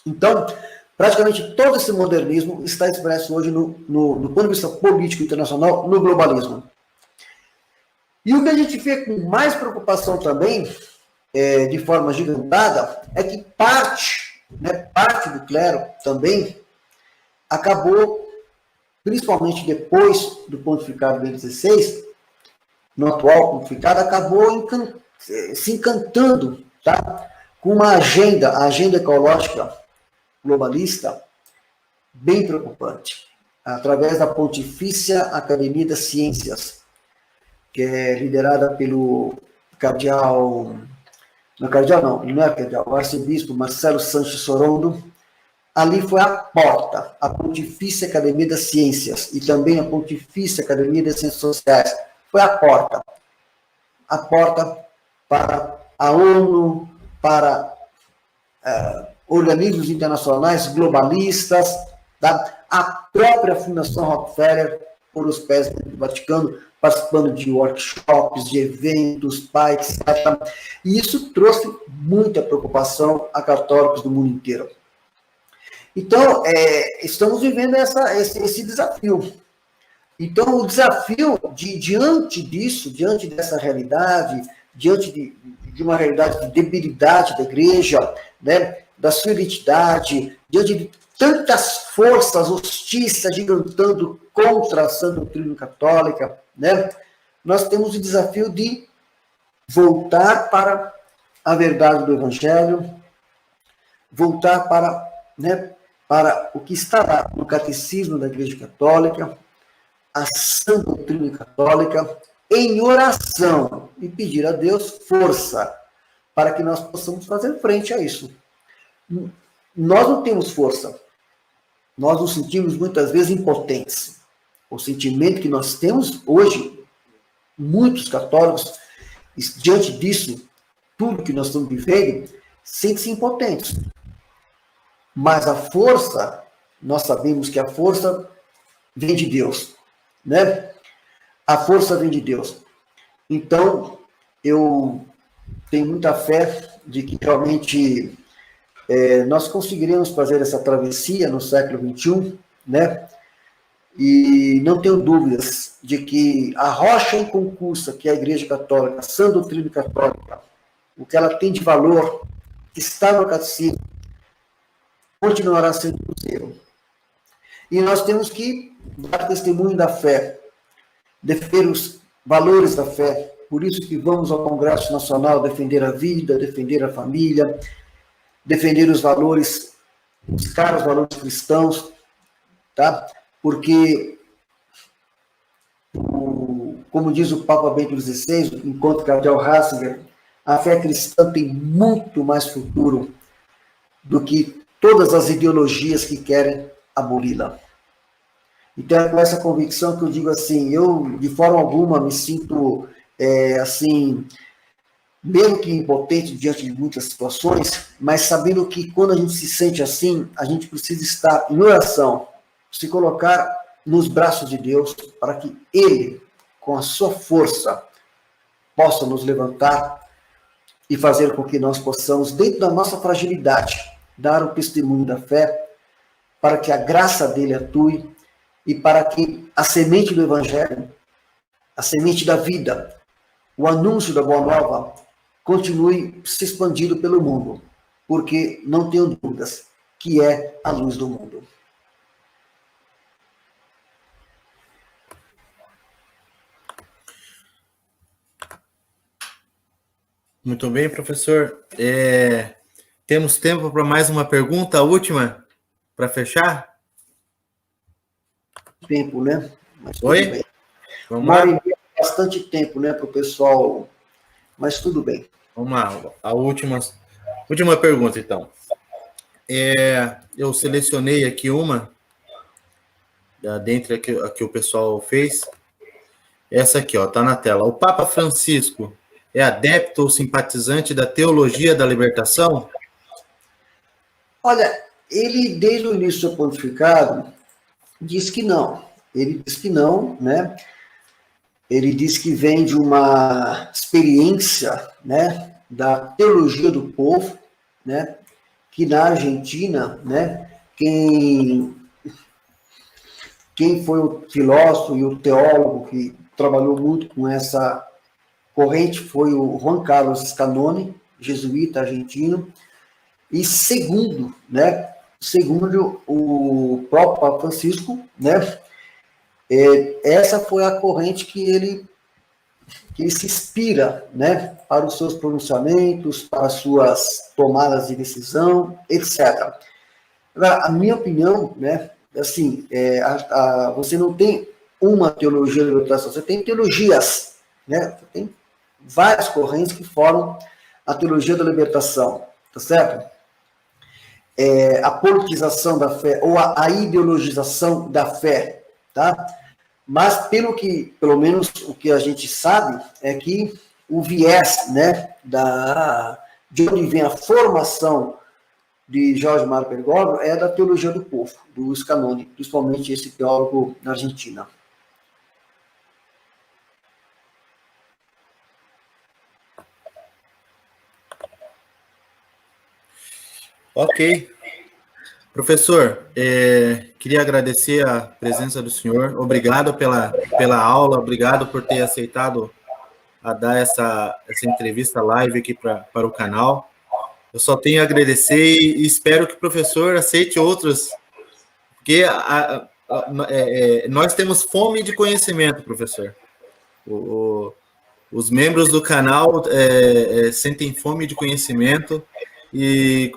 Então, praticamente todo esse modernismo está expresso hoje no ponto de vista político internacional, no globalismo. E o que a gente vê com mais preocupação também, de forma agigantada, é que parte do clero também acabou, principalmente depois do pontificado de Bento XVI, no atual pontificado, acabou se encantando, tá, com uma a agenda ecológica globalista bem preocupante, através da Pontifícia Academia das Ciências, que é liderada pelo cardeal, o arcebispo Marcelo Sanches Sorondo. Ali foi a porta, a Pontifícia Academia das Ciências, e também a Pontifícia Academia das Ciências Sociais. Foi a porta para a ONU, para organismos internacionais globalistas, tá? A própria Fundação Rockefeller, por os pés do Vaticano, participando de workshops, de eventos, pais, etc. E isso trouxe muita preocupação a católicos do mundo inteiro. Então, estamos vivendo esse desafio. Então, o desafio diante disso, diante dessa realidade, diante de uma realidade de debilidade da igreja, né, da sua identidade, diante de tantas forças hostis se agigantando contra a sã doutrina católica, né, nós temos o desafio de voltar para a verdade do Evangelho, voltar para, né, para o que está lá no Catecismo da Igreja Católica, a sã doutrina católica, em oração, e pedir a Deus força para que nós possamos fazer frente a isso. Nós não temos força. Nós nos sentimos muitas vezes impotentes. O sentimento que nós temos hoje, muitos católicos, diante disso, tudo que nós estamos vivendo, sentem-se impotentes. Mas a força, nós sabemos que a força vem de Deus, né? A força vem de Deus. Então, eu tenho muita fé de que realmente nós conseguiremos fazer essa travessia no século XXI, né? E não tenho dúvidas de que a rocha inconcursa, que é a Igreja Católica, a sã doutrina católica, o que ela tem de valor, que está no catecismo, continuará sendo possível. E nós temos que dar testemunho da fé, defender os valores da fé. Por isso que vamos ao Congresso Nacional defender a vida, defender a família, defender os valores, os caros valores cristãos, tá? Porque, como diz o Papa Bento XVI, enquanto Cardeal Ratzinger, a fé cristã tem muito mais futuro do que todas as ideologias que querem aboli-la. Então, é com essa convicção que eu digo assim, eu, de forma alguma, me sinto, assim, mesmo que impotente diante de muitas situações, mas sabendo que quando a gente se sente assim, a gente precisa estar em oração, se colocar nos braços de Deus, para que Ele, com a sua força, possa nos levantar e fazer com que nós possamos, dentro da nossa fragilidade, dar o testemunho da fé, para que a graça dele atue e para que a semente do Evangelho, a semente da vida, o anúncio da Boa Nova, continue se expandindo pelo mundo, porque não tenho dúvidas que é a luz do mundo. Muito bem, professor. Temos tempo para mais uma pergunta, a última, para fechar? Tempo, né? Mas Oi? Vamos lá. lá? Bastante tempo, né, para o pessoal, mas tudo bem. Vamos lá, a última pergunta, então. Eu selecionei aqui uma, dentre a que o pessoal fez. Essa aqui, ó, tá na tela. O Papa Francisco é adepto ou simpatizante da teologia da libertação? Olha, ele, desde o início do seu pontificado, diz que não. Ele diz que não, né? Ele diz que vem de uma experiência, né, da teologia do povo, né, que na Argentina, né, quem foi o filósofo e o teólogo que trabalhou muito com essa corrente foi o Juan Carlos Scanoni, jesuíta argentino, e segundo o próprio Papa Francisco, né, essa foi a corrente que ele se inspira, né, para os seus pronunciamentos, para as suas tomadas de decisão, etc. A minha opinião, né, assim, você não tem uma teologia da libertação, você tem teologias, né, você tem várias correntes que formam a teologia da libertação, tá certo? A politização da fé, ou a ideologização da fé, tá? Mas, pelo menos o que a gente sabe, é que o viés, né, de onde vem a formação de Jorge Mário Bergoglio é da teologia do povo, do Scanoni, principalmente esse teólogo na Argentina. Ok. Professor, queria agradecer a presença do senhor. Obrigado pela aula, obrigado por ter aceitado a dar essa entrevista live aqui para o canal. Eu só tenho a agradecer e espero que o professor aceite outros, porque nós temos fome de conhecimento, professor. Os membros do canal sentem fome de conhecimento e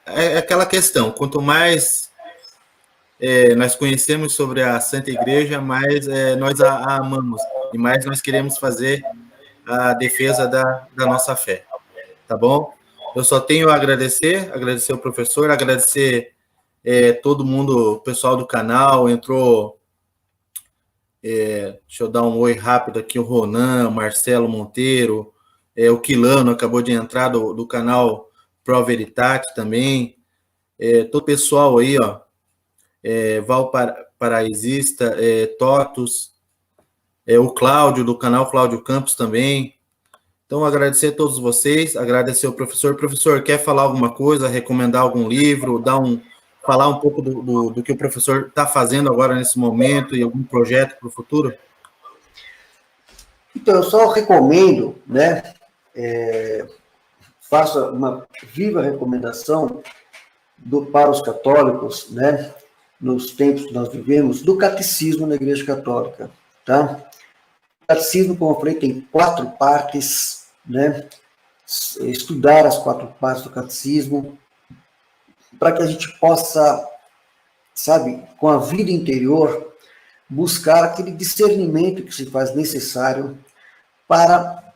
é aquela questão, quanto mais nós conhecemos sobre a Santa Igreja, mais nós a amamos e mais nós queremos fazer a defesa da nossa fé, tá bom? Eu só tenho a agradecer o professor, agradecer todo mundo, o pessoal do canal, entrou, deixa eu dar um oi rápido aqui, o Ronan, o Marcelo Monteiro, o Quilano acabou de entrar do canal Pro Veritate também, todo o pessoal aí, ó, Valparaísista, Totus, o Cláudio, do canal Cláudio Campos também. Então, agradecer a todos vocês, agradecer ao professor. Professor, quer falar alguma coisa, recomendar algum livro, falar um pouco do que o professor está fazendo agora nesse momento e algum projeto para o futuro? Então, eu só recomendo, né, faço uma viva recomendação para os católicos, né, nos tempos que nós vivemos, do catecismo na Igreja Católica, tá? O catecismo, como eu falei, tem 4 partes, né? Estudar as 4 partes do catecismo, para que a gente possa, sabe, com a vida interior, buscar aquele discernimento que se faz necessário para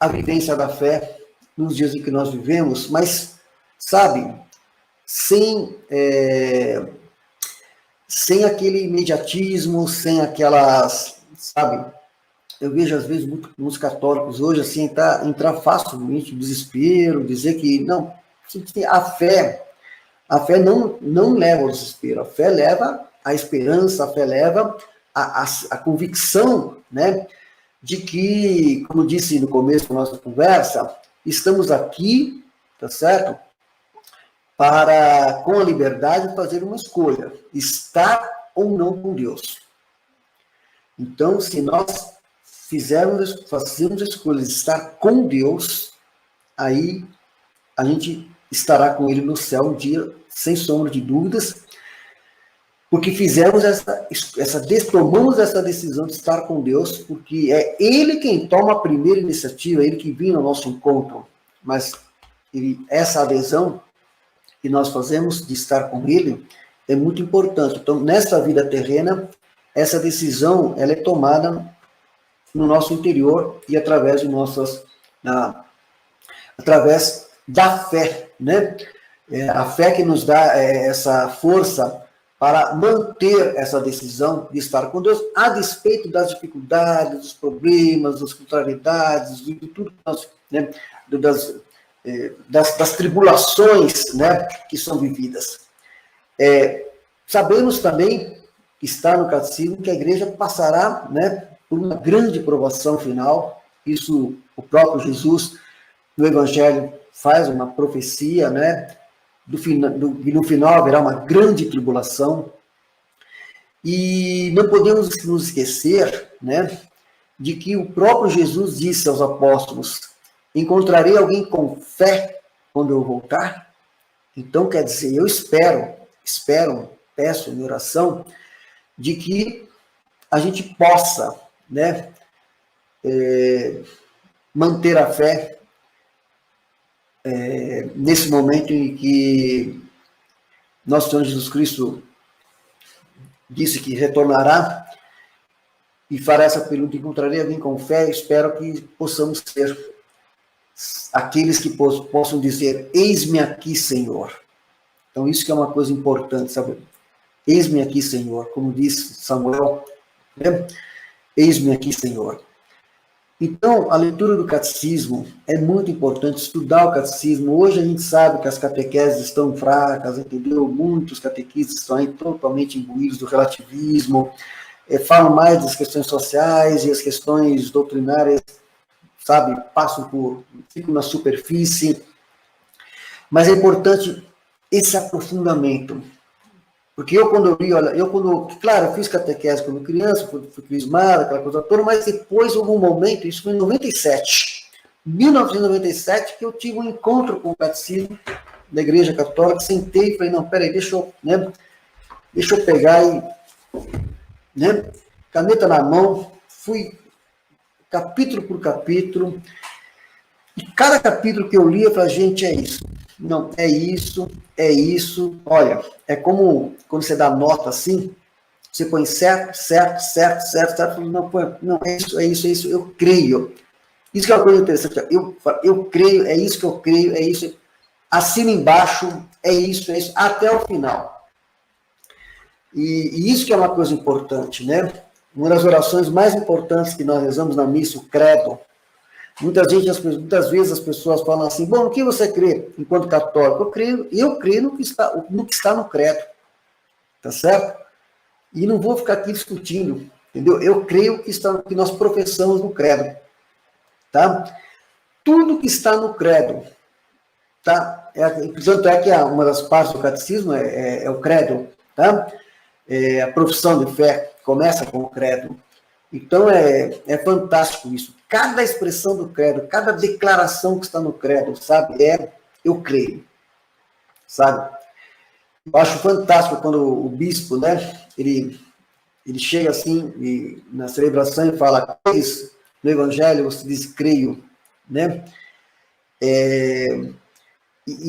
a vivência da fé nos dias em que nós vivemos, mas, sabe, sem aquele imediatismo, sem aquelas, sabe, eu vejo às vezes muitos católicos hoje assim entrar facilmente no desespero, dizer que não, a fé não leva ao desespero, a fé leva à esperança, a fé leva à convicção, né, de que, como disse no começo da nossa conversa, estamos aqui, tá certo? Para, com a liberdade, fazer uma escolha, estar ou não com Deus. Então, se nós fazemos a escolha de estar com Deus, aí a gente estará com Ele no céu um dia, sem sombra de dúvidas, porque tomamos essa decisão de estar com Deus, porque é Ele quem toma a primeira iniciativa, Ele que vem ao nosso encontro, mas essa adesão que nós fazemos de estar com Ele é muito importante. Então, nesta vida terrena, essa decisão ela é tomada no nosso interior e através através da fé, né? A fé que nos dá essa força para manter essa decisão de estar com Deus, a despeito das dificuldades, dos problemas, das contrariedades, de tudo que nós, né, das tribulações, né, que são vividas. Sabemos também, que está no catecismo, que a igreja passará, né, por uma grande provação final. Isso o próprio Jesus, no Evangelho, faz uma profecia, né, no final haverá uma grande tribulação. E não podemos nos esquecer, né, de que o próprio Jesus disse aos apóstolos: encontrarei alguém com fé quando eu voltar? Então, quer dizer, eu espero, peço em oração, de que a gente possa, né, manter a fé nesse momento em que nosso Senhor Jesus Cristo disse que retornará e fará essa pergunta: encontrarei alguém com fé? Espero que possamos ser aqueles que possam dizer: eis-me aqui, Senhor. Então, isso que é uma coisa importante, sabe? Eis-me aqui, Senhor, como disse Samuel, né? Eis-me aqui, Senhor. Então, a leitura do catecismo é muito importante, estudar o catecismo. Hoje a gente sabe que as catequeses estão fracas, entendeu? Muitos catequistas estão aí totalmente imbuídos do relativismo, falam mais das questões sociais e as questões doutrinárias, sabe, ficam na superfície. Mas é importante esse aprofundamento. Porque quando eu li, olha, claro, eu fiz catequese quando criança, fui crismado, aquela coisa toda, mas depois houve um momento, isso foi em 1997, que eu tive um encontro com o catecismo da Igreja Católica, sentei e falei, não, peraí, deixa eu pegar e, caneta na mão, fui capítulo por capítulo, e cada capítulo que eu li, eu falei, gente, é isso. Não, é isso. Olha, é como quando você dá nota assim, você põe certo. Não, é isso, eu creio. Isso que é uma coisa interessante. Eu creio, é isso que eu creio, é isso. Assina embaixo, é isso, até o final. E isso que é uma coisa importante, né? Uma das orações mais importantes que nós rezamos na missa, o credo. Muitas vezes as pessoas falam assim, bom, o que você crê enquanto católico? Eu creio no que está no credo, tá certo? E não vou ficar aqui discutindo, entendeu? Eu creio que nós professamos no credo, tá? Tudo que está no credo, tá? Tanto é que uma das partes do catecismo é o credo, tá? A profissão de fé começa com o credo. Então, é fantástico isso. Cada expressão do credo, cada declaração que está no credo, sabe? Eu creio, sabe? Eu acho fantástico quando o bispo, né? Ele chega assim, na celebração, e fala, no evangelho você diz creio, né? E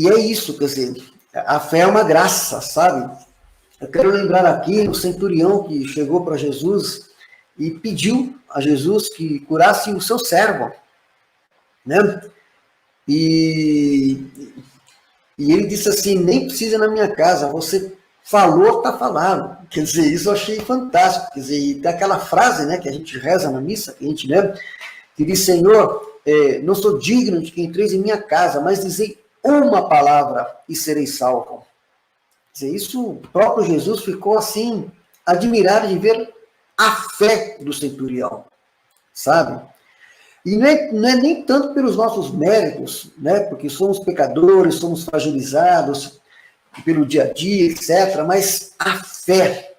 é isso, quer dizer, a fé é uma graça, sabe? Eu quero lembrar aqui o centurião que chegou para Jesus e pediu a Jesus que curasse o seu servo, né? E ele disse assim, nem precisa ir na minha casa, você falou, está falado. Quer dizer, isso eu achei fantástico. Quer dizer, e tem aquela frase, né, que a gente reza na missa, que a gente lembra, que diz, Senhor, não sou digno de que entreis em minha casa, mas dizei uma palavra e serei salvo. Quer dizer, isso, o próprio Jesus ficou assim, admirado de ver a fé do centurião, sabe? E não é nem tanto pelos nossos méritos, né? Porque somos pecadores, somos fragilizados pelo dia a dia, etc. Mas a fé,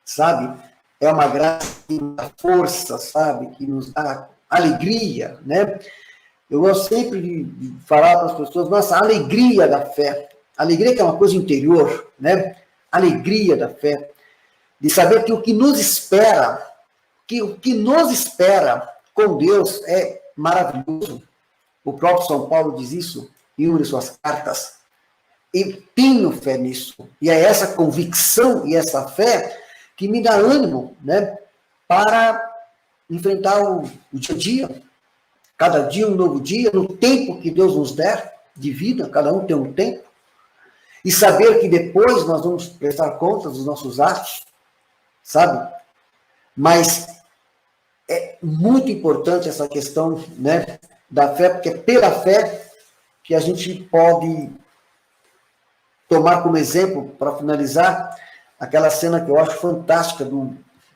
sabe? É uma graça que nos dá força, sabe? Que nos dá alegria, né? Eu gosto sempre de falar para as pessoas, nossa, a alegria da fé. Alegria que é uma coisa interior, né? Alegria da fé. De saber que o que nos espera, com Deus é maravilhoso. O próprio São Paulo diz isso em uma de suas cartas. Eu tenho fé nisso. E é essa convicção e essa fé que me dá ânimo, né, para enfrentar o dia a dia. Cada dia um novo dia, no tempo que Deus nos der de vida, cada um tem um tempo. E saber que depois nós vamos prestar contas dos nossos atos, sabe? Mas é muito importante essa questão, né, da fé, porque é pela fé que a gente pode tomar como exemplo, para finalizar, aquela cena que eu acho fantástica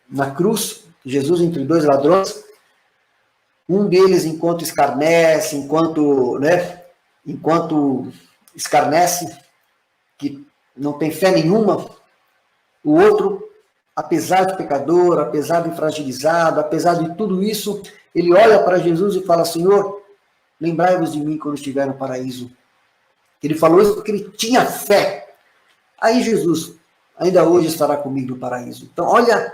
na cruz, Jesus entre dois ladrões, um deles enquanto escarnece, enquanto escarnece, que não tem fé nenhuma, o outro, apesar de pecador, apesar de fragilizado, apesar de tudo isso, ele olha para Jesus e fala, Senhor, lembrai-vos de mim quando estiver no paraíso. Ele falou isso porque ele tinha fé. Aí Jesus, ainda hoje estará comigo no paraíso. Então, olha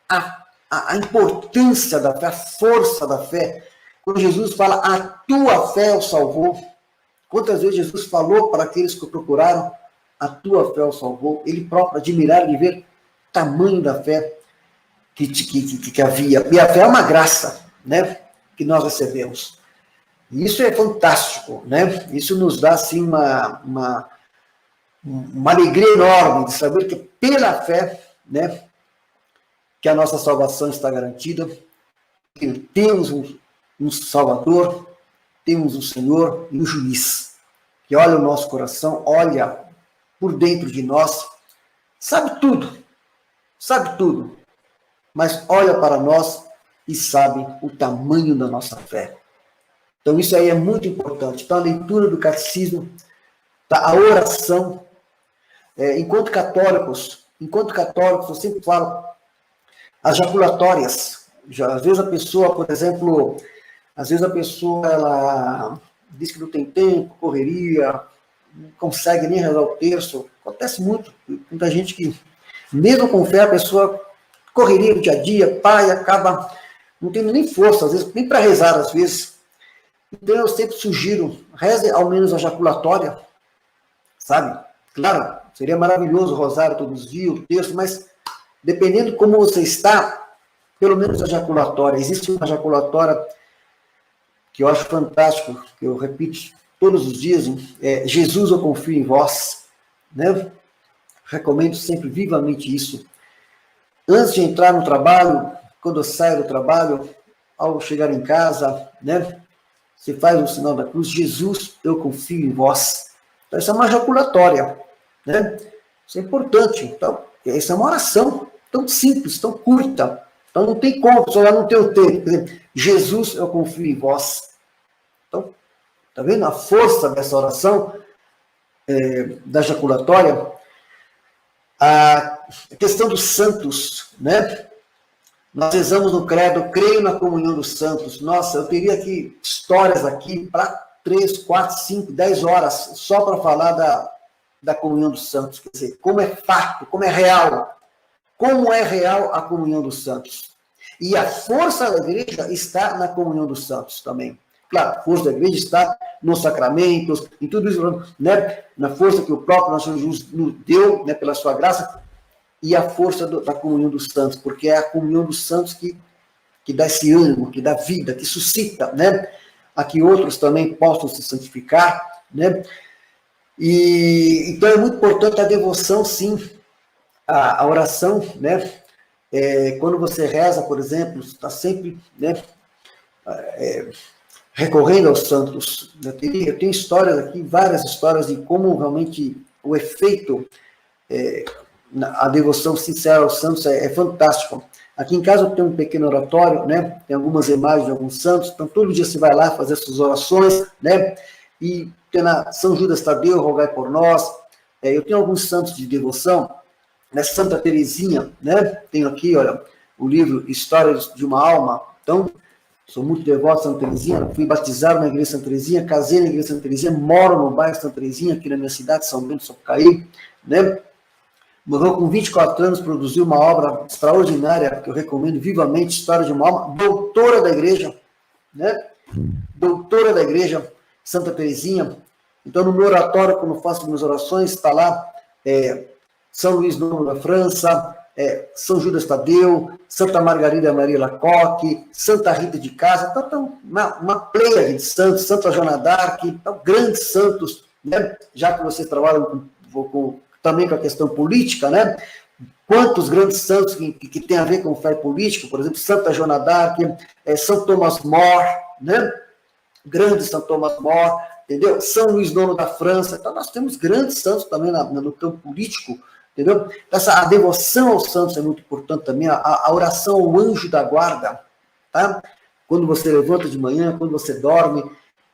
a importância da fé, a força da fé. Quando Jesus fala, a tua fé o salvou. Quantas vezes Jesus falou para aqueles que o procuraram, a tua fé o salvou. Ele próprio admirava de ver o tamanho da fé que havia. E a fé é uma graça, né, que nós recebemos. E isso é fantástico, né? Isso nos dá, assim, uma alegria enorme de saber que pela fé, né, que a nossa salvação está garantida, que temos um Salvador, temos um Senhor e um juiz, que olha o nosso coração, olha por dentro de nós, sabe tudo, mas olha para nós e sabe o tamanho da nossa fé. Então, isso aí é muito importante. Então, a leitura do catecismo tá? A oração. Enquanto católicos, eu sempre falo, as jaculatórias. Às vezes a pessoa, por exemplo, ela diz que não tem tempo, correria, não consegue nem rezar o terço. Acontece muito, muita gente que, mesmo com fé, a pessoa correria no dia a dia, pai, acaba não tendo nem força, às vezes, nem para rezar, às vezes. Então eu sempre sugiro, reze ao menos a jaculatória, sabe? Claro, seria maravilhoso o rosário todos os dias, o terço, mas dependendo de como você está, pelo menos a jaculatória. Existe uma jaculatória que eu acho fantástico, que eu repito todos os dias, Jesus, eu confio em vós, né? Recomendo sempre vivamente isso. Antes de entrar no trabalho, quando eu saio do trabalho, ao chegar em casa, né? Você faz o sinal da cruz, Jesus, eu confio em vós. Então, isso é uma jaculatória, né? Isso é importante. Então, essa é uma oração tão simples, tão curta. Então, não tem como, só não tem o tempo. Por exemplo, Jesus, eu confio em vós. Então, tá vendo a força dessa oração da jaculatória? A questão dos santos, né? Nós rezamos no credo, creio na comunhão dos santos. Nossa, eu teria aqui histórias aqui para 3, 4, 5, 10 horas só para falar da comunhão dos santos. Quer dizer, como é fato, como é real. Como é real a comunhão dos santos. E a força da igreja está na comunhão dos santos também. Claro, a força da igreja está nos sacramentos, em tudo isso, né? Na força que o próprio nosso Jesus nos deu, né, pela sua graça, e a força da comunhão dos santos, porque é a comunhão dos santos que dá esse ânimo, que dá vida, que suscita, né? A que outros também possam se santificar, né? E então é muito importante a devoção, sim, a oração, né? Quando você reza, por exemplo, está sempre, né, recorrendo aos santos. Eu tenho histórias aqui, várias histórias de como realmente o efeito, a devoção sincera aos santos é fantástico. Aqui em casa eu tenho um pequeno oratório, né? Tem algumas imagens de alguns santos, então todo dia você vai lá fazer suas orações, né? E tem na São Judas Tadeu, rogai por nós. Eu tenho alguns santos de devoção, né? Santa Teresinha, né? Tenho aqui, olha, o livro Histórias de uma Alma. Então, sou muito devoto de Santa Teresinha, fui batizado na igreja de Santa Teresinha, casei na igreja de Santa Teresinha, moro no bairro de Santa Teresinha, aqui na minha cidade, São Bento do Sapucaí, né? Morreu com 24 anos, produziu uma obra extraordinária, que eu recomendo vivamente, História de uma Alma, doutora da igreja, né? Doutora da igreja, Santa Teresinha. Então, no meu oratório, quando eu faço minhas orações, está lá São Luís IX da França, São Judas Tadeu, Santa Margarida Maria Lacoque, Santa Rita de Cássia, então, uma pleia de santos, Santa Joana d'Arc, então, grandes santos, né? Já que vocês trabalham também com a questão política, né? Quantos grandes santos que tem a ver com fé política, por exemplo, Santa Joana d'Arc, São Tomás More, né? Grande São Tomás More, entendeu? São Luís IX da França. Então, nós temos grandes santos também no campo político, entendeu? A devoção aos santos é muito importante também, a oração ao anjo da guarda, tá? Quando você levanta de manhã, quando você dorme,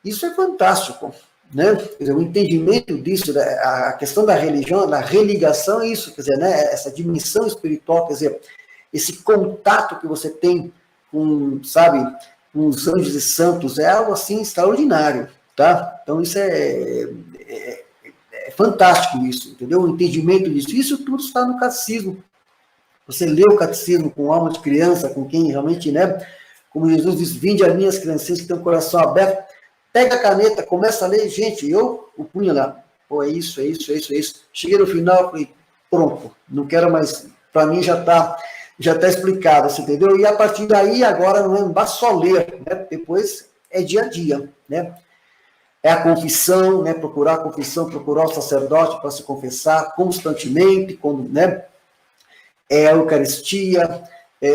isso é fantástico, né? Quer dizer, o entendimento disso, a questão da religião, da religação, é isso, quer dizer, né? Essa dimensão espiritual, quer dizer, esse contato que você tem com, sabe, com os anjos e santos, é algo assim extraordinário, tá? Então isso é fantástico isso, entendeu? O entendimento disso. Isso tudo está no catecismo. Você lê o catecismo com alma de criança, com quem realmente, né? Como Jesus diz, vinde a minhas criancinhas que têm o coração aberto, pega a caneta, começa a ler, gente, o punho lá, pô, é isso. Cheguei no final, falei, pronto, não quero mais, para mim já está explicado, você entendeu? E a partir daí, agora não basta só ler, né? Depois é dia a dia, né? É a confissão, né? Procurar a confissão, procurar o sacerdote para se confessar constantemente, quando, né? É a Eucaristia,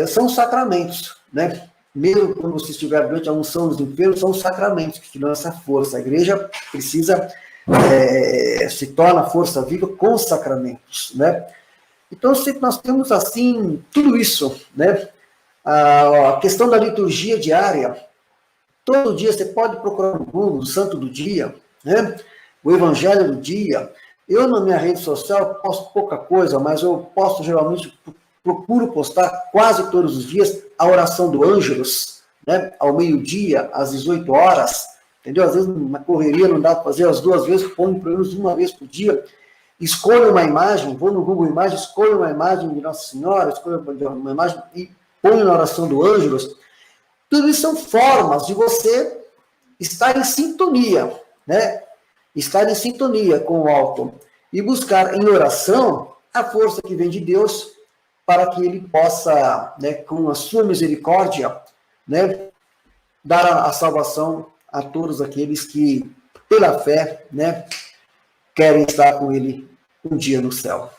são os sacramentos, né? Mesmo quando você estiver durante a unção dos enfermos, são os sacramentos que te dão essa força. A igreja precisa, se torna força viva com os sacramentos, né? Então, nós temos, assim, tudo isso, né? A questão da liturgia diária, todo dia você pode procurar no Google, o santo do dia, né? o evangelho do dia. Eu, na minha rede social, posto pouca coisa, mas eu posto geralmente, procuro postar quase todos os dias a oração do Ângelus, né, ao meio-dia, às 18 horas, entendeu? Às vezes, na correria, não dá para fazer as 2 vezes, ponho pelo menos 1 vez por dia. Escolho uma imagem, vou no Google Imagens, escolho uma imagem de Nossa Senhora, escolho uma imagem e ponho na oração do Ângelus. Tudo isso são formas de você estar em sintonia, né? Estar em sintonia com o alto e buscar em oração a força que vem de Deus para que ele possa, né, com a sua misericórdia, né, dar a salvação a todos aqueles que, pela fé, né, querem estar com ele um dia no céu.